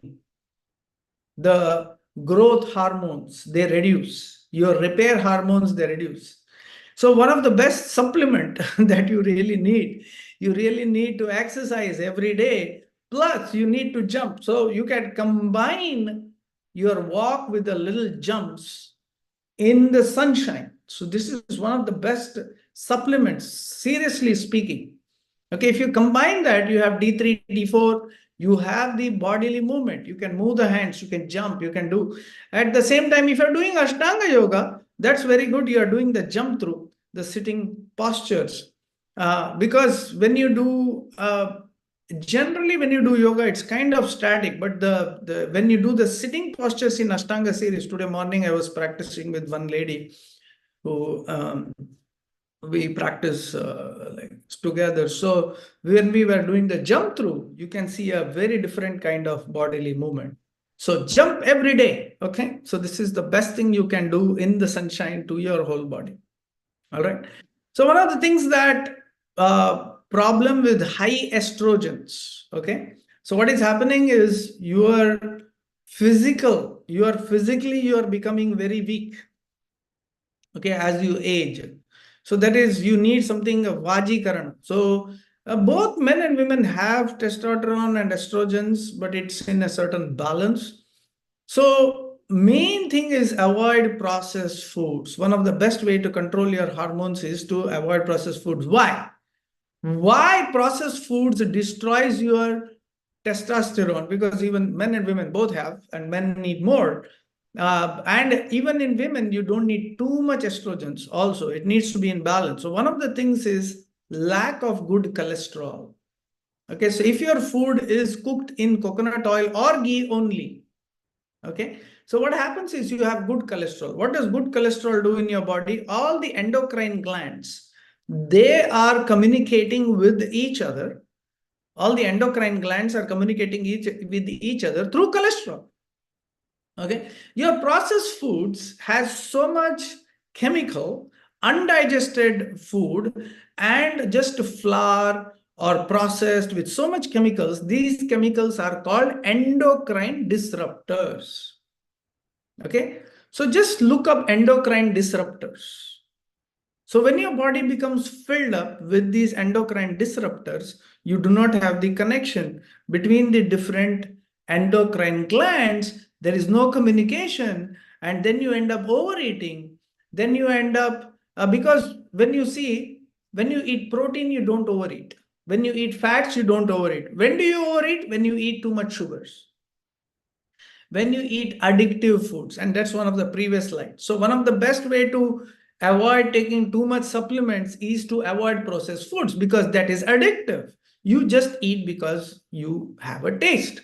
S1: The growth hormones, they reduce. Your repair hormones, they reduce. So one of the best supplement that you really need to exercise every day. Plus, you need to jump. So you can combine your walk with the little jumps in the sunshine. So this is one of the best supplements, seriously speaking. Okay, if you combine that, you have D3, D4, you have the bodily movement. You can move the hands, you can jump, you can do. At the same time, if you're doing Ashtanga yoga, that's very good. You are doing the jump through. the sitting postures. Because when you do, generally when you do yoga, it's kind of static, but when you do the sitting postures in Ashtanga series, today morning I was practicing with one lady who we practice like together. So when we were doing the jump through, you can see a very different kind of bodily movement. So jump every day. Okay. So this is the best thing you can do in the sunshine to your whole body. All right. So one of the things that problem with high estrogens. Okay. So what is happening is you are becoming very weak. Okay, as you age. So that is, you need something of Vajikaran. So both men and women have testosterone and estrogens, but it's in a certain balance. So main thing is avoid processed foods. One of the best way to control your hormones is to avoid processed foods. Why? Why processed foods destroys your testosterone? Because even men and women both have, and men need more. And even in women, you don't need too much estrogens. Also, it needs to be in balance. So one of the things is lack of good cholesterol. Okay, so if your food is cooked in coconut oil or ghee only, okay, so what happens is you have good cholesterol. What does good cholesterol do in your body? All the endocrine glands, they are communicating with each other. All the endocrine glands are communicating with each other through cholesterol. Okay, your processed foods has so much chemical, undigested food, and just flour or processed with so much chemicals. These chemicals are called endocrine disruptors. Okay, so just look up endocrine disruptors. So when your body becomes filled up with these endocrine disruptors, you do not have the connection between the different endocrine glands. There is no communication, and then you end up overeating. Then you end up, because when you eat protein, you don't overeat. When you eat fats, you don't overeat. When do you overeat? When you eat too much sugars. When you eat addictive foods, and that's one of the previous slides. So one of the best way to avoid taking too much supplements is to avoid processed foods, because that is addictive. You just eat because you have a taste,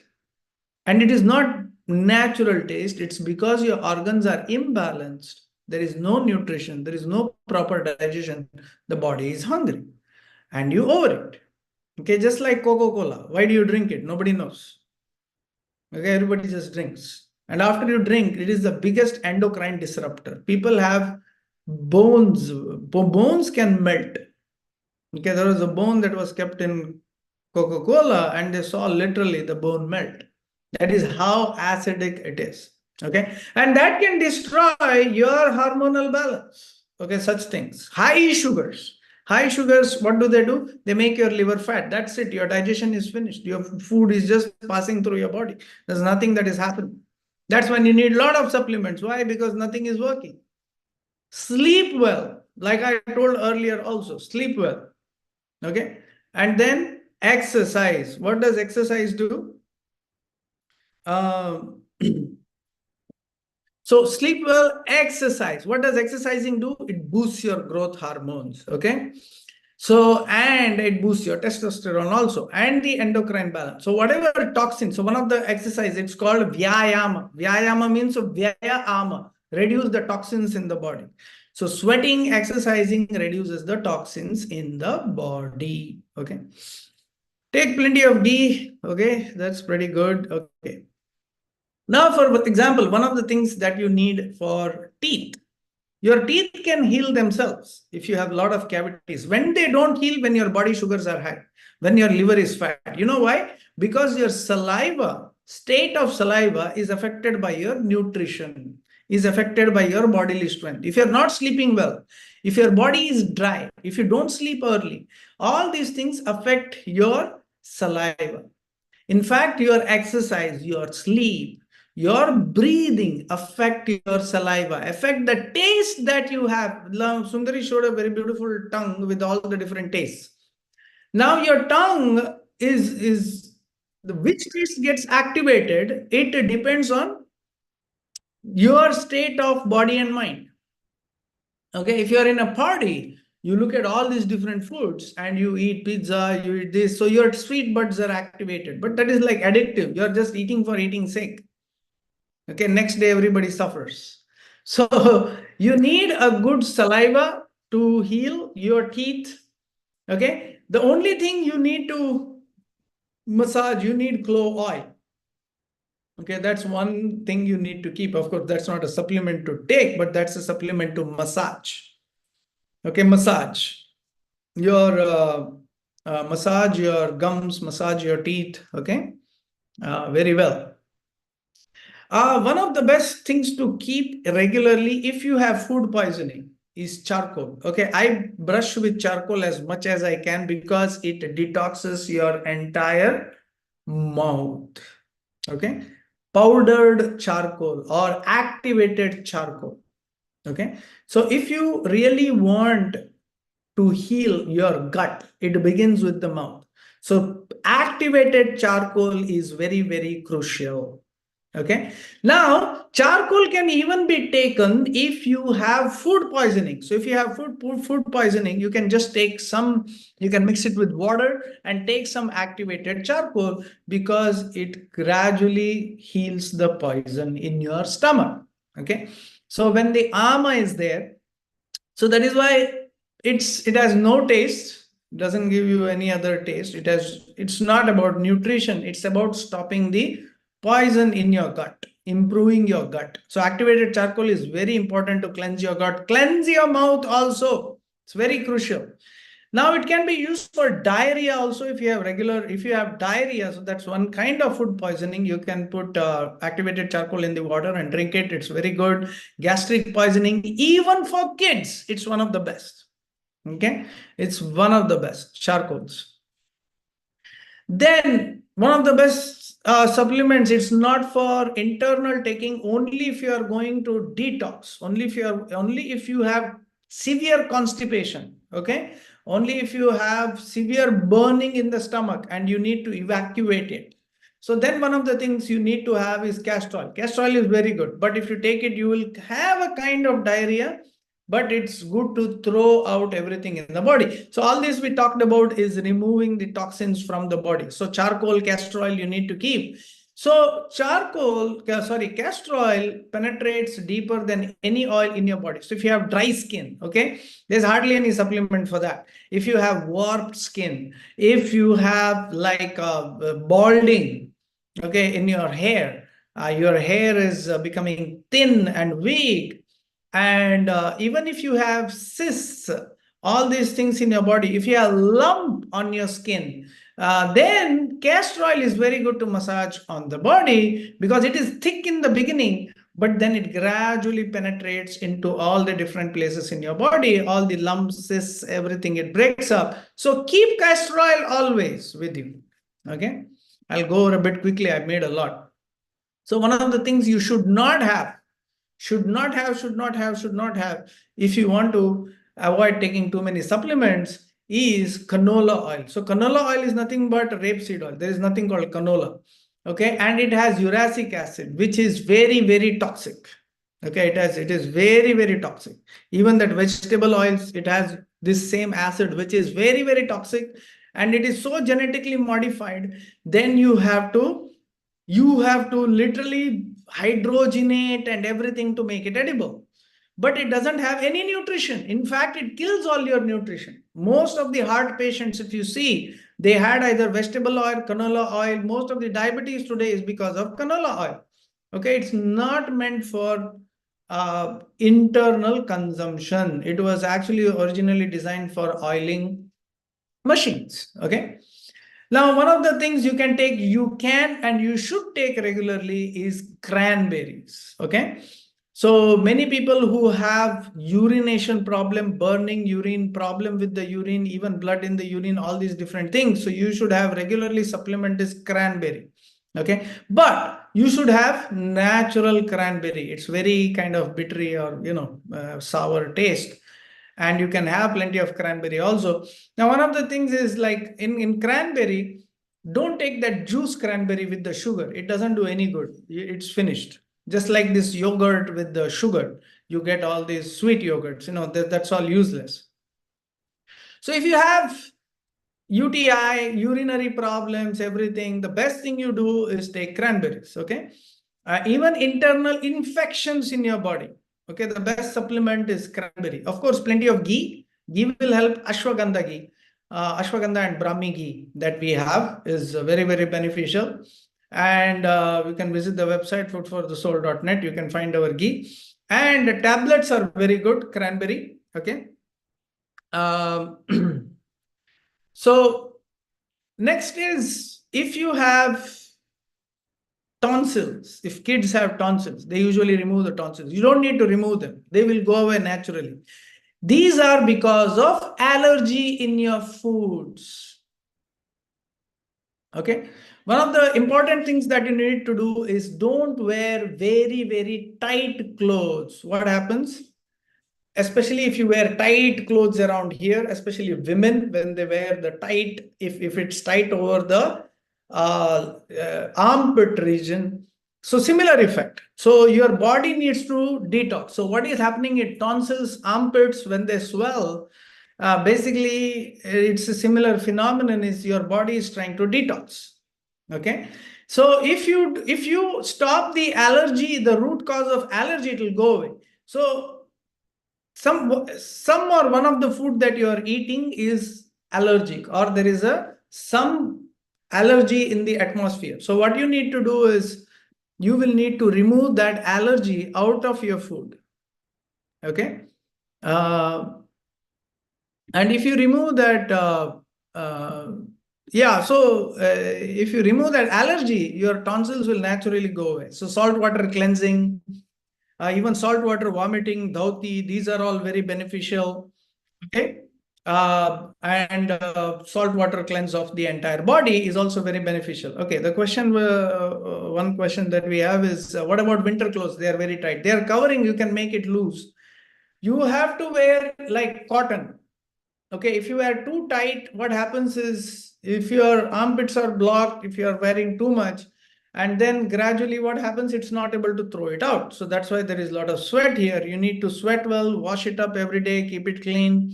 S1: and it is not natural taste. It's because your organs are imbalanced. There is no nutrition, there is no proper digestion. The body is hungry and you overeat. Okay, just like Coca-Cola. Why do you drink it? Nobody knows. Okay, everybody just drinks. And after you drink, it is the biggest endocrine disruptor. People have bones. Bones can melt. Okay, there was a bone that was kept in Coca-Cola, and they saw literally the bone melt. That is how acidic it is. Okay, and that can destroy your hormonal balance. Okay, such things. High sugars. High sugars, what do? They make your liver fat. That's it. Your digestion is finished. Your food is just passing through your body. There's nothing that is happening. That's when you need a lot of supplements. Why? Because nothing is working. Sleep well. Like I told earlier also, sleep well. Okay. And then exercise. What does exercise do? Um, So sleep well, exercise. What does exercising do? It boosts your growth hormones. Okay. So, and it boosts your testosterone also, and the endocrine balance. So whatever toxins, so one of the exercise, it's called Vyayama. Vyayama means Vyayama, reduce the toxins in the body. So sweating, exercising reduces the toxins in the body. Okay. Take plenty of D. Okay. That's pretty good. Okay. Now, for example, one of the things that you need for teeth, your teeth can heal themselves if you have a lot of cavities. When they don't heal, when your body sugars are high, when your liver is fat. You know why? Because your saliva, state of saliva is affected by your nutrition, is affected by your bodily strength. If you're not sleeping well, if your body is dry, if you don't sleep early, all these things affect your saliva. In fact, your exercise, your sleep, your breathing affect your saliva, affect the taste that you have. Sundari showed a very beautiful tongue with all the different tastes. Now your tongue is which taste gets activated, it depends on your state of body and mind. Okay, if you're in a party, you look at all these different foods and you eat pizza, you eat this, so your sweet buds are activated. But that is like addictive. You're just eating for eating sake. Okay, next day everybody suffers. So you need a good saliva to heal your teeth. Okay, the only thing you need to massage, you need clove oil. Okay, that's one thing you need to keep. Of course, that's not a supplement to take, but that's a supplement to massage. Okay, massage your massage your gums, massage your teeth. Okay, very well. One of the best things to keep regularly if you have food poisoning is charcoal. Okay, I brush with charcoal as much as I can because it detoxes your entire mouth. Okay, powdered charcoal or activated charcoal. Okay, so if you really want to heal your gut, it begins with the mouth. So activated charcoal is very, very crucial. Okay, now charcoal can even be taken if you have food poisoning. So if you have food poisoning, you can just take some, you can mix it with water and take some activated charcoal because it gradually heals the poison in your stomach. Okay, so when the ama is there, so that is why it has no taste, doesn't give you any other taste. It's not about nutrition, it's about stopping the poison in your gut, improving your gut. So activated charcoal is very important to cleanse your gut, cleanse your mouth also. It's very crucial. Now it can be used for diarrhea also. If you have diarrhea, so that's one kind of food poisoning, you can put activated charcoal in the water and drink it. It's very good. Gastric poisoning, even for kids, it's one of the best. Okay, it's one of the best charcoals. Then one of the best supplements, it's not for internal taking, only if you are going to detox, only if you have severe constipation. Okay, only if you have severe burning in the stomach and you need to evacuate it. So then one of the things you need to have is castor oil. Castor oil is very good, but if you take it, you will have a kind of diarrhea, but it's good to throw out everything in the body. So all this we talked about is removing the toxins from the body. So charcoal, castor oil you need to keep. So castor oil penetrates deeper than any oil in your body. So if you have dry skin, okay, there's hardly any supplement for that. If you have warped skin, if you have like balding, okay, in your hair is becoming thin and weak, and even if you have cysts, all these things in your body, if you have lump on your skin, then castor oil is very good to massage on the body because it is thick in the beginning, but then it gradually penetrates into all the different places in your body, all the lumps, cysts, everything, it breaks up. So keep castor oil always with you. Okay, I'll go over a bit quickly. I've made a lot. So one of the things you should not have, if you want to avoid taking too many supplements, is canola oil. So canola oil is nothing but rapeseed oil. There is nothing called canola. Okay, and it has uracic acid, which is very, very toxic. Okay, it is very, very toxic. Even that vegetable oils, it has this same acid, which is very, very toxic, and it is so genetically modified. Then you have to literally hydrogenate and everything to make it edible, but it doesn't have any nutrition. In fact, it kills all your nutrition. Most of the heart patients, if you see, they had either vegetable oil, canola oil. Most of the diabetes today is because of canola oil. Okay, it's not meant for internal consumption. It was actually originally designed for oiling machines. Okay, now, one of the things you can and you should take regularly is cranberries. Okay. So many people who have urination problem, burning urine, problem with the urine, even blood in the urine, all these different things. So you should have regularly supplement this cranberry. Okay. But you should have natural cranberry. It's very kind of bittery or, sour taste, and you can have plenty of cranberry also. Now, one of the things is like in cranberry, don't take that juice cranberry with the sugar. It doesn't do any good. It's finished. Just like this yogurt with the sugar. you get all these sweet yogurts. That's all useless. So if you have UTI, urinary problems, everything, the best thing you do is take cranberries, okay? Even internal infections in your body, okay? The best supplement is cranberry. Of course, plenty of ghee. Ghee will help. Ashwagandha ghee. Ashwagandha and Brahmi ghee that we have is very, very beneficial. And you can visit the website foodforthesoul.net. You can find our ghee. And the tablets are very good, cranberry, okay? So next is, if you have tonsils, if kids have tonsils, they usually remove the tonsils. You don't need to remove them. They will go away naturally. These are because of allergy in your foods. Okay. One of the important things that you need to do is don't wear very, very tight clothes. What happens? Especially if you wear tight clothes around here, especially women, when they wear the tight, if it's tight over the armpit region. So similar effect. So your body needs to detox. So what is happening in tonsils, armpits, when they swell, basically it's a similar phenomenon, is your body is trying to detox. Okay. So if you stop the allergy, the root cause of allergy, it will go away. So some or one of the food that you are eating is allergic, or there is some allergy in the atmosphere. So what you need to do is you will need to remove that allergy out of your food. Okay. And if you remove that, if you remove that allergy, your tonsils will naturally go away. So salt water cleansing, even salt water vomiting, dhauti, these are all very beneficial. Okay. And salt water cleanse of the entire body is also very beneficial. Okay. The question, one question that we have is, what about winter clothes? They are very tight. They are covering, you can make it loose. You have to wear like cotton. Okay, if you wear too tight, what happens is, if your armpits are blocked, if you are wearing too much, and then gradually what happens, it's not able to throw it out. So that's why there is a lot of sweat here. You need to sweat well, wash it up every day, keep it clean.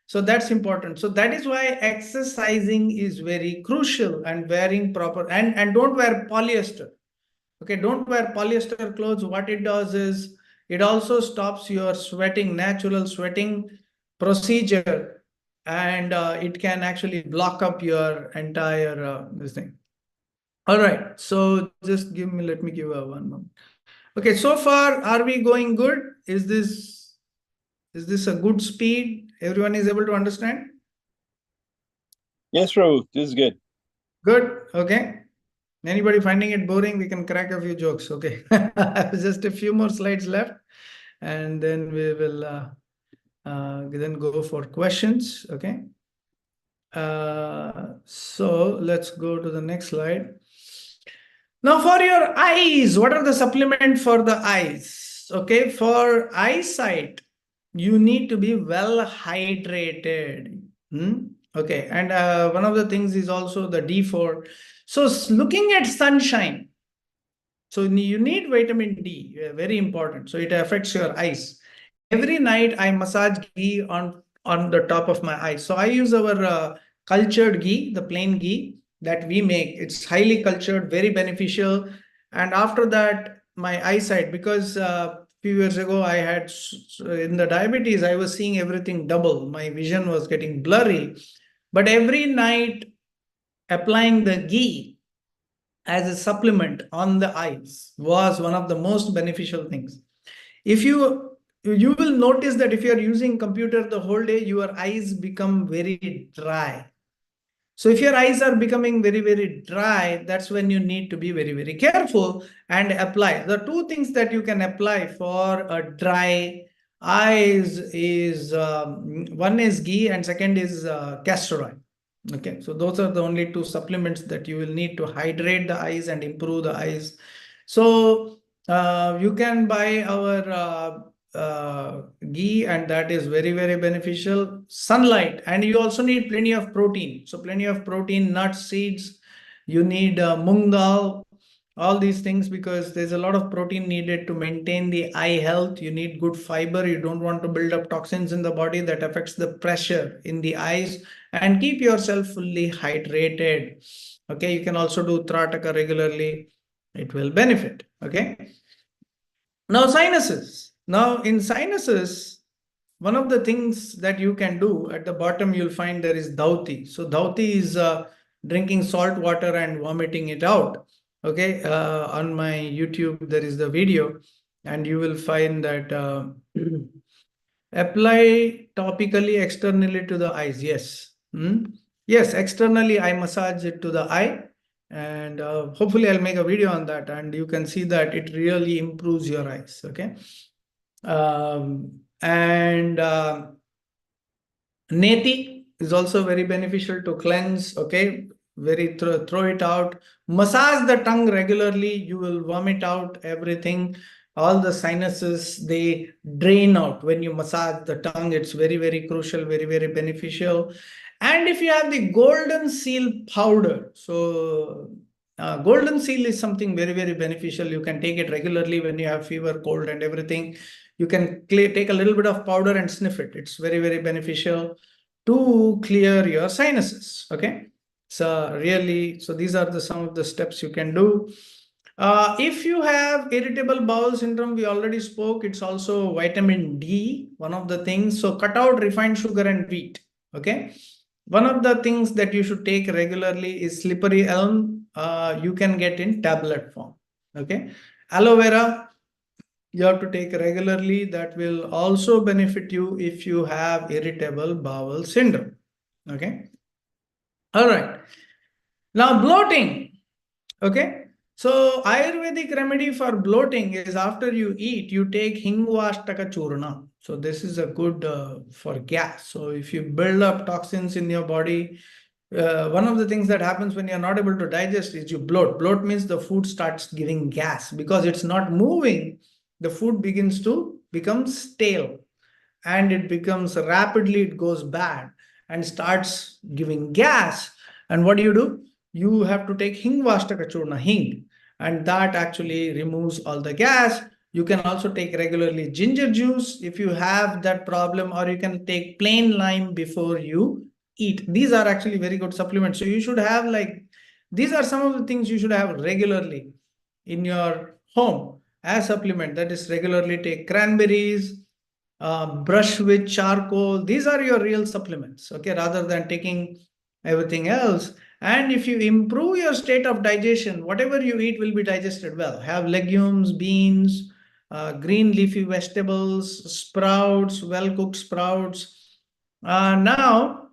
S1: So that's important. So that is why exercising is very crucial, and wearing proper, and don't wear polyester. Okay, don't wear polyester clothes. What it does is it also stops your sweating, natural sweating procedure, and it can actually block up your entire this thing. All right, so just let me give one moment. Okay, so far, are we going good? Is this a good speed? Everyone is able to understand?
S3: Yes, Prabhu, this is good.
S1: Good, okay. Anybody finding it boring? We can crack a few jokes, okay. Just a few more slides left, and then we will then go for questions, okay. So let's go to the next slide. Now for your eyes, what are the supplements for the eyes? Okay, for eyesight, you need to be well hydrated. Okay, and one of the things is also the D4. So looking at sunshine, so you need vitamin D, very important. So it affects your eyes. Every night I massage ghee on the top of my eyes. So I use our cultured ghee, the plain ghee that we make. It's highly cultured, very beneficial. And after that, my eyesight, because few years ago I had in the diabetes, I was seeing everything double. My vision was getting blurry. But every night applying the ghee as a supplement on the eyes was one of the most beneficial things. If you will notice that if you are using computer the whole day, your eyes become very dry. So if your eyes are becoming very, very dry, that's when you need to be very, very careful and apply. The two things that you can apply for a dry eyes is one is ghee and second is castor oil. Okay, so those are the only two supplements that you will need to hydrate the eyes and improve the eyes. So you can buy our ghee, and that is very, very beneficial. Sunlight, and you also need plenty of protein. So plenty of protein, nuts, seeds. You need mung dal. all these things, because there's a lot of protein needed to maintain the eye health. You need good fiber. You don't want to build up toxins in the body that affects the pressure in the eyes, and keep yourself fully hydrated. Okay, you can also do Trataka regularly. It will benefit. Okay. Now, sinuses. Now, in sinuses, one of the things that you can do, at the bottom, you'll find there is Dhauti. So, Dhauti is drinking salt water and vomiting it out. Okay. On my YouTube, there is the video, and you will find that apply topically externally to the eyes. Yes. Yes, externally, I massage it to the eye. And hopefully, I'll make a video on that, and you can see that it really improves your eyes. Okay. And Neti is also very beneficial to cleanse. Okay, very throw it out. Massage the tongue regularly. You will vomit out everything. All the sinuses, they drain out when you massage the tongue. It's very, very crucial, very, very beneficial. And if you have the golden seal powder, so golden seal is something very, very beneficial. You can take it regularly when you have fever, cold, and everything. You can take a little bit of powder and sniff it. It's very, very beneficial to clear your sinuses. Okay. So really, so these are some of the steps you can do. If you have irritable bowel syndrome, we already spoke. It's also vitamin D, one of the things. So cut out refined sugar and wheat. Okay. One of the things that you should take regularly is slippery elm. You can get in tablet form. Okay. Aloe vera, you have to take regularly. That will also benefit you if you have irritable bowel syndrome. Okay. All right. Now, bloating. Okay. So, Ayurvedic remedy for bloating is after you eat, you take Hingvashtaka Churna. So, this is a good for gas. So, if you build up toxins in your body, one of the things that happens when you're not able to digest is you bloat. Bloat means the food starts giving gas because it's not moving. The food begins to become stale, and it becomes rapidly, it goes bad and starts giving gas. And what do? You have to take Hingvashtaka Churna, hing, and that actually removes all the gas. You can also take regularly ginger juice if you have that problem, or you can take plain lime before you eat. These are actually very good supplements. So you should have, like, these are some of the things you should have regularly in your home as supplement. That is, regularly take cranberries, brush with charcoal. These are your real supplements, okay, rather than taking everything else. And if you improve your state of digestion, whatever you eat will be digested well. Have legumes, beans, green leafy vegetables, sprouts, well-cooked sprouts. Now,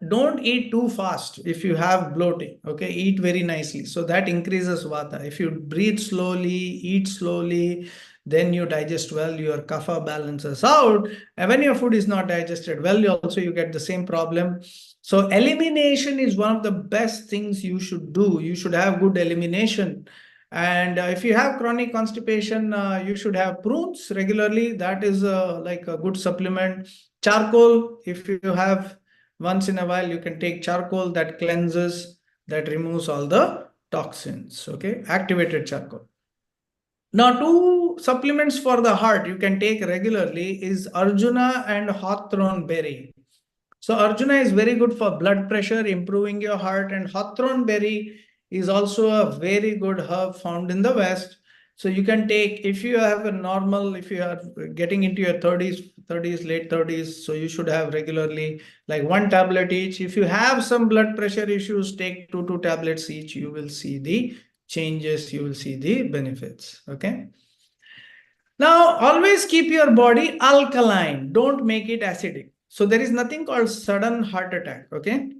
S1: don't eat too fast if you have bloating. Okay, eat very nicely, so that increases vata. If you breathe slowly, eat slowly, then you digest well, your kapha balances out. And when your food is not digested well, you get the same problem. So elimination is one of the best things you should do. You should have good elimination. And if you have chronic constipation, you should have prunes regularly. That is like a good supplement. Charcoal, if you have once in a while, you can take charcoal. That cleanses, that removes all the toxins. Okay, activated charcoal. Now, two supplements for the heart you can take regularly is Arjuna and hawthorn berry. So Arjuna is very good for blood pressure, improving your heart, and hawthorn berry is also a very good herb found in the West. So you can take, if you have a normal, if you are getting into your 30s, late 30s, so you should have regularly like one tablet each. If you have some blood pressure issues, take two tablets each. You will see the changes, you will see the benefits. Okay. Now, always keep your body alkaline. Don't make it acidic. So there is nothing called sudden heart attack. Okay.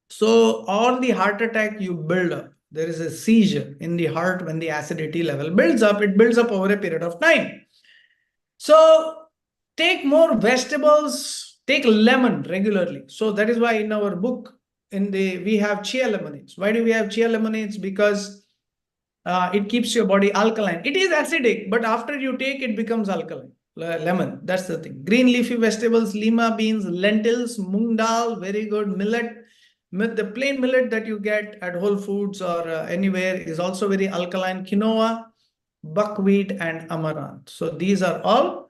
S1: So all the heart attack you build up, there is a seizure in the heart when the acidity level builds up. It builds up over a period of time. So take more vegetables, take lemon regularly. So that is why in our book, we have chia lemonades. Why do we have chia lemonades? Because it keeps your body alkaline. It is acidic, but after you take it becomes alkaline. Lemon, that's the thing. Green leafy vegetables, lima beans, lentils, moong dal, very good. Millet, The plain millet that you get at Whole Foods or anywhere is also very alkaline. Quinoa, buckwheat, and amaranth. So these are all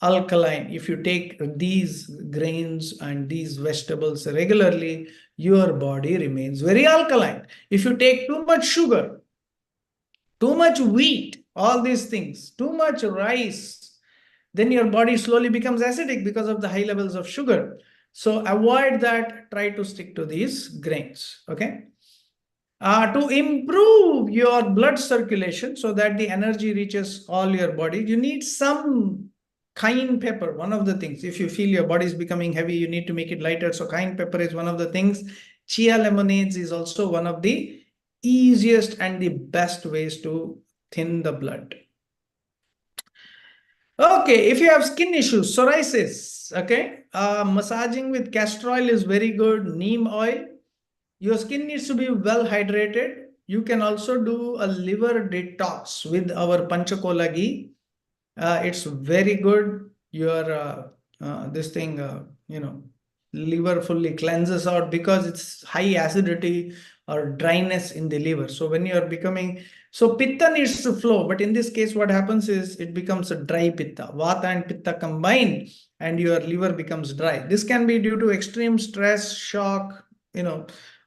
S1: alkaline. If you take these grains and these vegetables regularly, your body remains very alkaline. If you take too much sugar, too much wheat, all these things, too much rice, then your body slowly becomes acidic because of the high levels of sugar. So avoid that. Try to stick to these grains. Okay. To improve your blood circulation so that the energy reaches all your body, you need some cayenne pepper. One of the things, if you feel your body is becoming heavy, you need to make it lighter. So cayenne pepper is one of the things. Chia lemonades is also one of the easiest and the best ways to thin the blood. Okay, if you have skin issues, psoriasis, okay, massaging with castor oil is very good. Neem oil. Your skin needs to be well hydrated. You can also do a liver detox with our Panchakola ghee. It's very good. Your this thing, liver fully cleanses out because it's high acidity or dryness in the liver. So when you are becoming, so pitta needs to flow, but in this case, what happens is it becomes a dry pitta. Vata and pitta combine, and your liver becomes dry. This can be due to extreme stress, shock,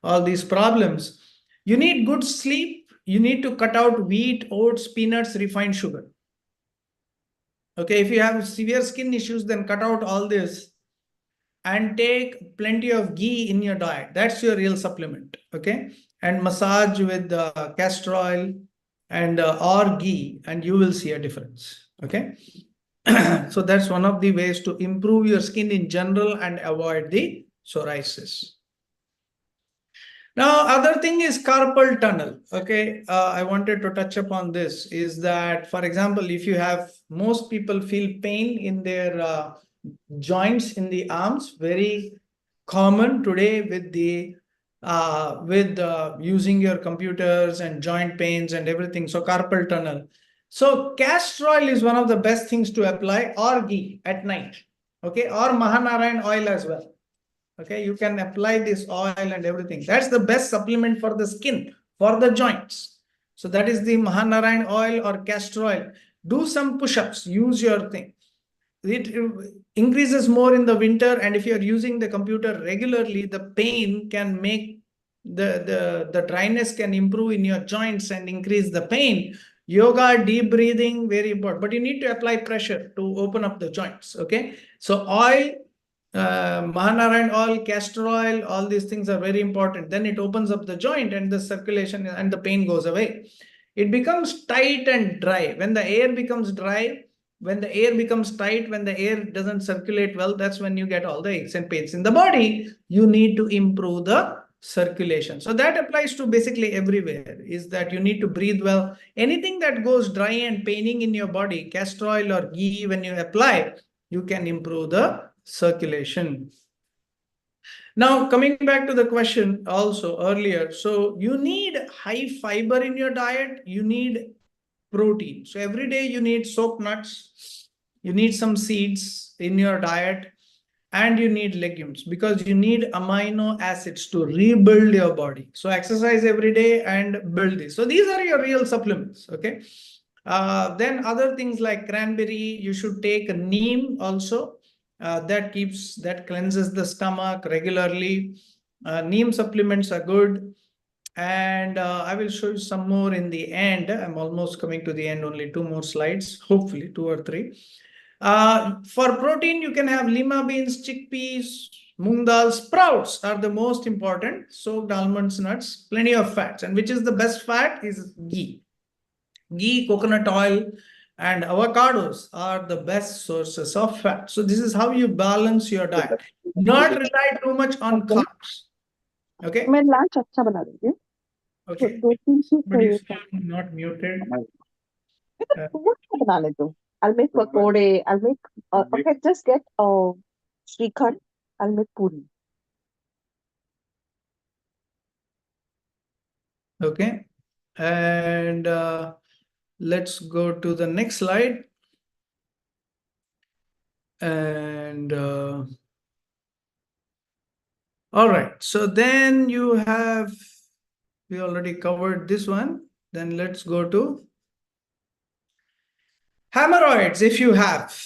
S1: all these problems. You need good sleep. You need to cut out wheat, oats, peanuts, refined sugar. Okay, if you have severe skin issues, then cut out all this and take plenty of ghee in your diet. That's your real supplement. Okay, and massage with castor oil and or ghee, and you will see a difference. Okay, so that's one of the ways to improve your skin in general and avoid the psoriasis. Now, other thing is carpal tunnel. Okay, I wanted to touch upon this. Is that, for example, if you have, most people feel pain in their joints in the arms. Very common today with the using your computers and joint pains and everything. So carpal tunnel. So castor oil is one of the best things to apply, or ghee at night. Okay, or Mahanarayan oil as well. Okay, you can apply this oil and everything. That's the best supplement for the skin, for the joints. So that is the Mahanarayan oil or castor oil. Do some push-ups, use your thing. It increases more in the winter, and if you're using the computer regularly, the pain can make the dryness can improve in your joints and increase the pain. Yoga, deep breathing, very important. But you need to apply pressure to open up the joints. Okay, so oil, Mahanarayan oil, castor oil, all these things are very important. Then it opens up the joint and the circulation and the pain goes away. It becomes tight and dry. When the air becomes dry, when the air becomes tight, when the air doesn't circulate well, that's when you get all the aches and pains in the body. You need to improve the circulation. So that applies to basically everywhere, is that you need to breathe well. Anything that goes dry and paining in your body, castor oil or ghee, when you apply, you can improve the circulation. Now, coming back to the question also earlier, so you need high fiber in your diet, you need protein. So every day you need soaked nuts, you need some seeds in your diet, and you need legumes, because you need amino acids to rebuild your body. So exercise every day and build this. So these are your real supplements. Okay. Then other things like cranberry, you should take neem also. That cleanses the stomach regularly. Neem supplements are good. And I will show you some more in the end. I'm almost coming to the end, only 2 more slides, hopefully 2 or 3. For protein, you can have lima beans, chickpeas, moong dal. Sprouts are the most important. Soaked almonds, nuts, plenty of fats. And which is the best fat is ghee. Ghee, coconut oil, and avocados are the best sources of fat. So this is how you balance your diet. Not rely too much on carbs. Okay.
S4: मैं lunch अच्छा बना देती हूँ तो
S1: Okay.
S4: 2-3 चीज
S1: But you
S4: चाहिए
S1: still not muted.
S4: वो क्या बना लेती हूँ I'll make pakode I'll make okay just get Srikhand I'll make puri
S1: Okay. And let's go to the next slide. And All right. So then we already covered this one. Then let's go to hemorrhoids if you have.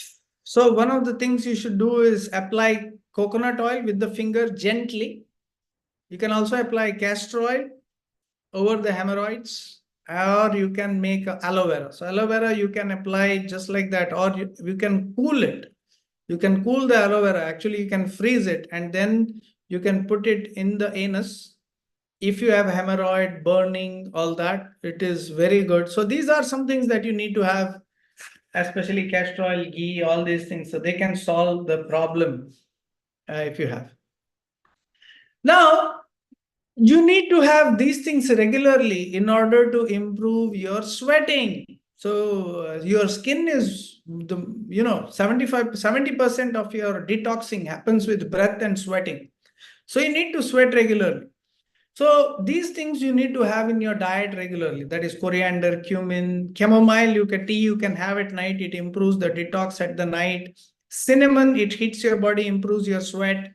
S1: So one of the things you should do is apply coconut oil with the finger gently. You can also apply castor oil over the hemorrhoids, or you can make aloe vera. So aloe vera you can apply just like that, or you can cool it. You can cool the aloe vera. Actually, you can freeze it and then you can put it in the anus. If you have hemorrhoid, burning, all that, it is very good. So these are some things that you need to have, especially castor oil, ghee, all these things. So they can solve the problem if you have. Now, you need to have these things regularly in order to improve your sweating. So your skin is 70% of your detoxing happens with breath and sweating. So you need to sweat regularly. So these things you need to have in your diet regularly. That is coriander, cumin, chamomile, tea you can have at night. It improves the detox at the night. Cinnamon, it hits your body, improves your sweat.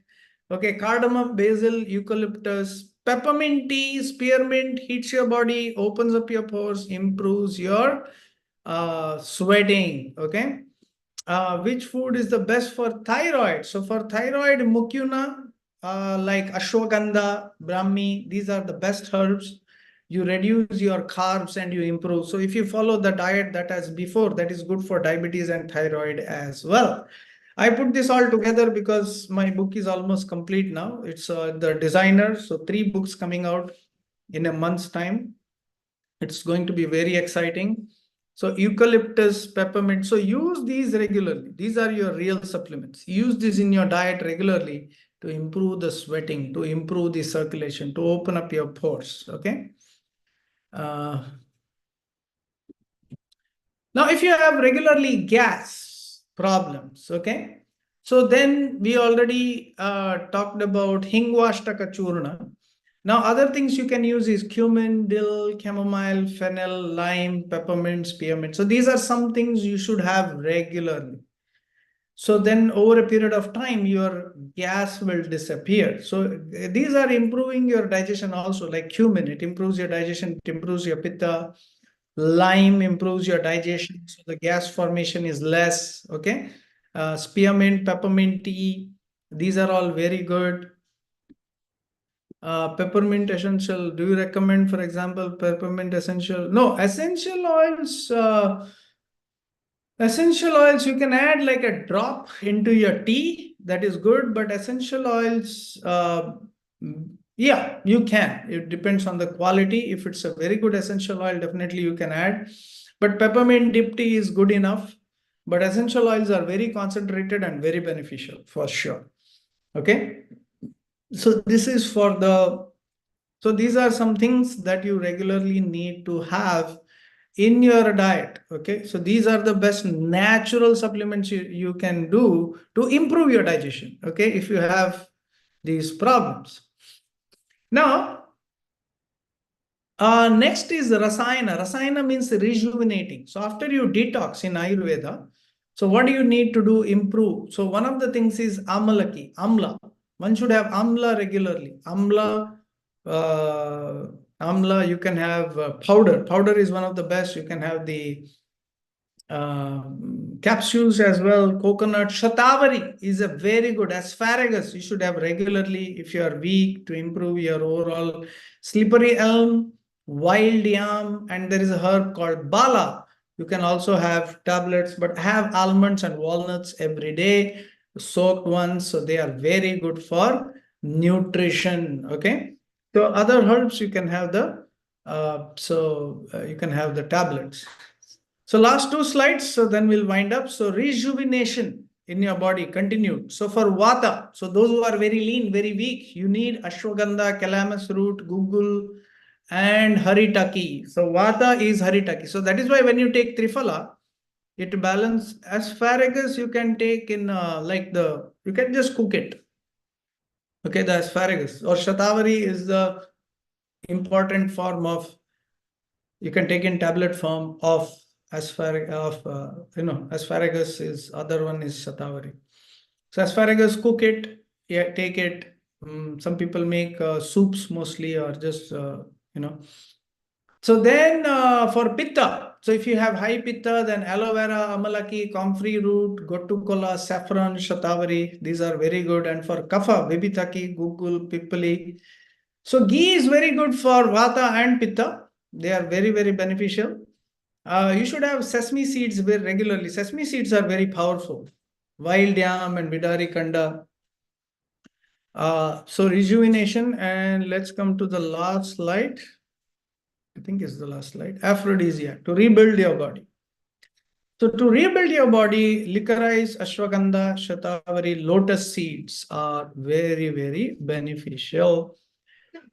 S1: Okay, cardamom, basil, eucalyptus, peppermint tea, spearmint hits your body, opens up your pores, improves your sweating. Okay. Which food is the best for thyroid? So for thyroid, mucuna, like ashwagandha, brahmi, these are the best herbs. You reduce your carbs and you improve. So if you follow the diet that as before, that is good for diabetes and thyroid as well. I put this all together because my book is almost complete now. It's the designer. So 3 books coming out in a month's time. It's going to be very exciting. So eucalyptus, peppermint. So use these regularly. These are your real supplements. Use this in your diet regularly to improve the sweating, to improve the circulation, to open up your pores. Okay. Now, if you have regularly gas problems, okay, so then we already talked about Hingvashtaka Churna. Now, other things you can use is cumin, dill, chamomile, fennel, lime, peppermint, spearmint. So these are some things you should have regularly. So then over a period of time, your gas will disappear. So these are improving your digestion also, like cumin, it improves your digestion, it improves your pitta. Lime improves your digestion, so the gas formation is less. Okay. Spearmint, peppermint tea, these are all very good. Peppermint essential, do you recommend, for example, peppermint essential? No, essential oils. Essential oils you can add like a drop into your tea. That is good, but essential oils, yeah, you can. It depends on the quality. If it's a very good essential oil, definitely you can add. But peppermint dip tea is good enough. But essential oils are very concentrated and very beneficial for sure. Okay. So this is for so these are some things that you regularly need to have in your diet. Okay. So these are the best natural supplements you can do to improve your digestion. Okay. If you have these problems. Now, next is rasayana. Rasayana means rejuvenating. So after you detox in Ayurveda, so what do you need to do? Improve. So one of the things is amalaki, amla. One should have amla regularly. Amla, you can have powder. Powder is one of the best. You can have the capsules as well. Coconut, shatavari is a very good. Asparagus you should have regularly if you are weak, to improve your overall. Slippery elm, wild yam, and there is a herb called bala. You can also have tablets, but have almonds and walnuts every day, soaked ones. So they are very good for nutrition. Okay. So other herbs you can have you can have the tablets. So last 2 slides, so then we'll wind up. So rejuvenation in your body continued. So for Vata, so those who are very lean, very weak, you need ashwagandha, calamus root, gugul, and haritaki. So Vata is haritaki. So that is why when you take Triphala, it balance. Asparagus you can take in you can just cook it. Okay, the asparagus or shatavari is the important form of, you can take in tablet form of asparagus is, other one is shatavari. So asparagus, cook it, yeah, take it, Some people make soups mostly, or just So then for pitta, so if you have high pitta, then aloe vera, amalaki, comfrey root, gotukola, saffron, shatavari, these are very good. And for kapha, vibhitaki, gugul, pippali. So ghee is very good for vata and pitta. They are very, very beneficial. You should have sesame seeds very regularly. Sesame seeds are very powerful. Wild yam and bidari kanda. So rejuvenation, and let's come to the last slide. I think it's the last slide. Aphrodisiac, to rebuild your body. So to rebuild your body, licorice, ashwagandha, shatavari, lotus seeds are very, very beneficial.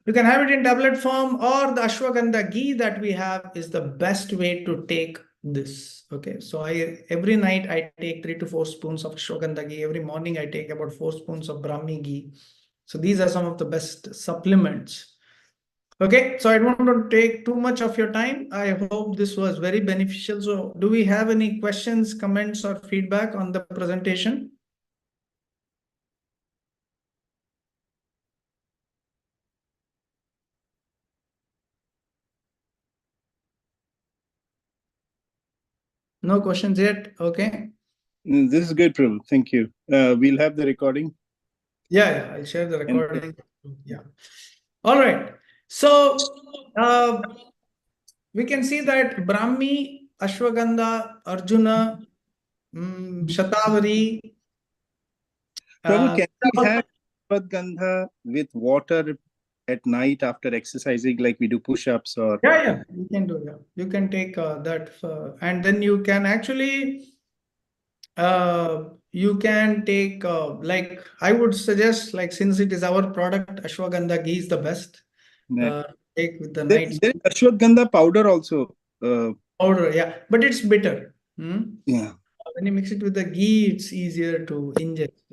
S1: You can have it in tablet form, or the ashwagandha ghee that we have is the best way to take this. Okay, so every night I take 3 to 4 spoons of ashwagandha ghee. Every morning I take about 4 spoons of brahmi ghee. So these are some of the best supplements. Okay, so I don't want to take too much of your time. I hope this was very beneficial. So do we have any questions, comments, or feedback on the presentation? No questions yet? Okay.
S3: This is good, Prabhu. Thank you. We'll have the recording.
S1: Yeah, I'll share the recording. Yeah. All right. So we can see that Brahmi, Ashwagandha, Arjuna, Shatavari.
S3: Prabhu, can we have Ashwagandha with water at night after exercising, like we do push-ups or?
S1: Yeah, you can do that. You can take that, and then you can actually you can take like I would suggest, like, since it is our product, ashwagandha ghee is the best. Take with the night.
S3: There is ashwagandha powder also.
S1: Powder, yeah, but it's bitter.
S3: Yeah.
S1: When you mix it with the ghee, it's easier to ingest.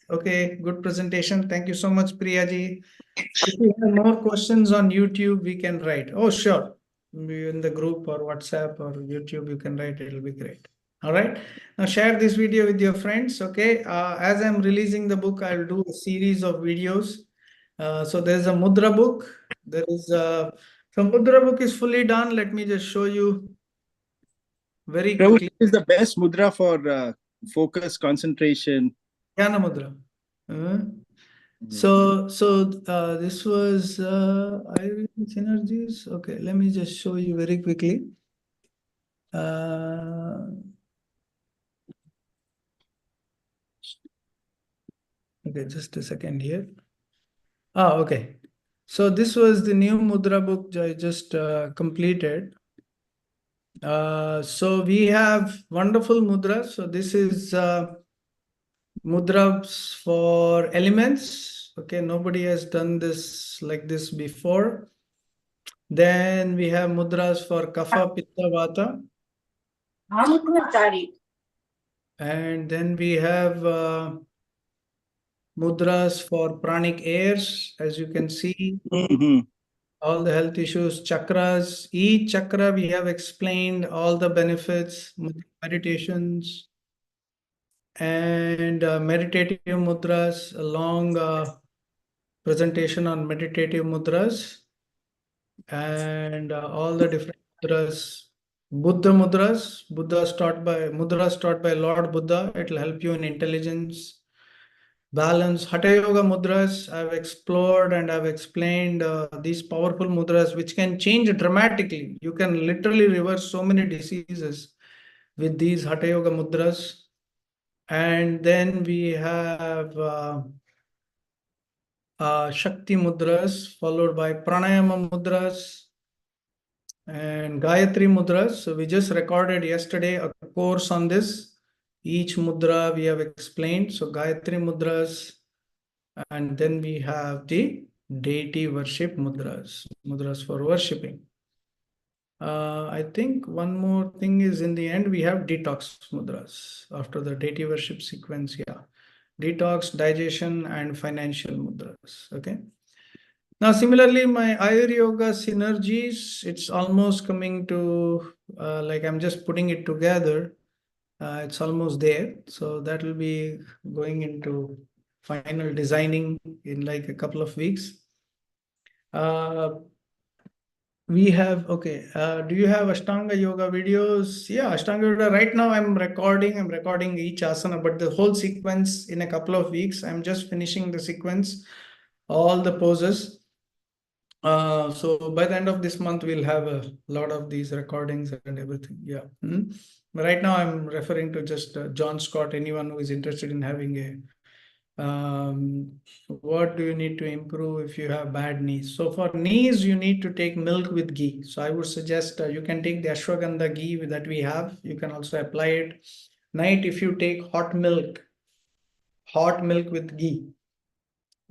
S1: Okay, good presentation. Thank you so much, Priyaji. If you have more questions on YouTube, we can write. Oh, sure. In the group or WhatsApp or YouTube, you can write. It'll be great. All right. Now share this video with your friends. Okay. As I'm releasing the book, I'll do a series of videos. So there's a mudra book. There is a, so mudra book is fully done. Let me just show you very
S3: Prabhu,
S1: quickly.
S3: is the best mudra for focus, concentration.
S1: Jnana mudra. So this was Ayurvedic synergies. Okay, let me just show you very quickly. Okay, just a second here. Okay. So this was the new mudra book I just completed. So we have wonderful mudras. So this is mudras for elements. Okay, nobody has done this like this before. Then we have mudras for kapha, pitta, vata. And then we have mudras for pranic airs, as you can see. All the health issues, chakras. Each chakra we have explained all the benefits, meditations, and meditative mudras, a long presentation on meditative mudras, and all the different mudras. Buddha mudras, mudras taught by Lord Buddha. It will help you in intelligence, balance. Hatha Yoga mudras, I've explored and I've explained these powerful mudras which can change dramatically. You can literally reverse so many diseases with these Hatha Yoga mudras. And then we have Shakti mudras, followed by Pranayama mudras and Gayatri mudras. So we just recorded yesterday a course on this. Each mudra we have explained. So Gayatri mudras, and then we have the deity worship mudras, mudras for worshipping. I think one more thing is, in the end, we have detox mudras after the deity worship sequence. Yeah, detox, digestion, and financial mudras. Okay. Now, similarly, my Ayur Yoga synergies, it's almost coming to like I'm just putting it together. It's almost there. So that will be going into final designing in like a couple of weeks. We have, okay, do you have Ashtanga Yoga videos? Yeah, Ashtanga Yoga. Right now I'm recording each asana, but the whole sequence in a couple of weeks. I'm just finishing the sequence, all the poses. So by the end of this month, we'll have a lot of these recordings and everything. Yeah. But right now I'm referring to just John Scott, anyone who is interested in having a what do you need to improve if you have bad knees? So for knees, you need to take milk with ghee. So I would suggest you can take the ashwagandha ghee that we have. You can also apply it. Night, if you take hot milk with ghee,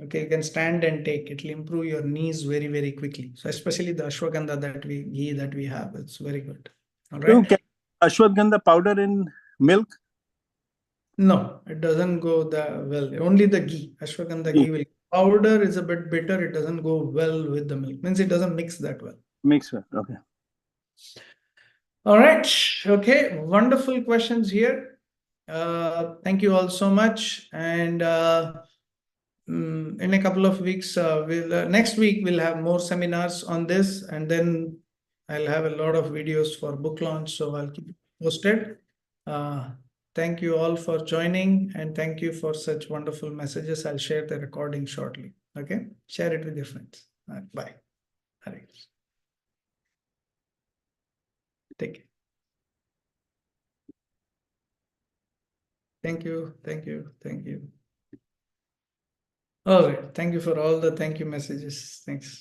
S1: okay, you can stand and take. It will improve your knees very, very quickly. So especially the ashwagandha ghee that we have, it's very good. All right.
S3: Can ashwagandha powder in milk?
S1: No, it doesn't go that well. Only the ghee, ashwagandha ghee will. Powder is a bit bitter. It doesn't go well with the milk. Means it doesn't mix that well.
S3: Mix well. Okay.
S1: All right. Okay. Wonderful questions here. Thank you all so much. And in a couple of weeks, next week we'll have more seminars on this, and then I'll have a lot of videos for book launch. So I'll keep you posted. Thank you all for joining, and thank you for such wonderful messages. I'll share the recording shortly. Okay, share it with your friends. Bye. Hare Krishna. Take care. Thank you. Thank you. Thank you. All right. Thank you for all the thank you messages. Thanks.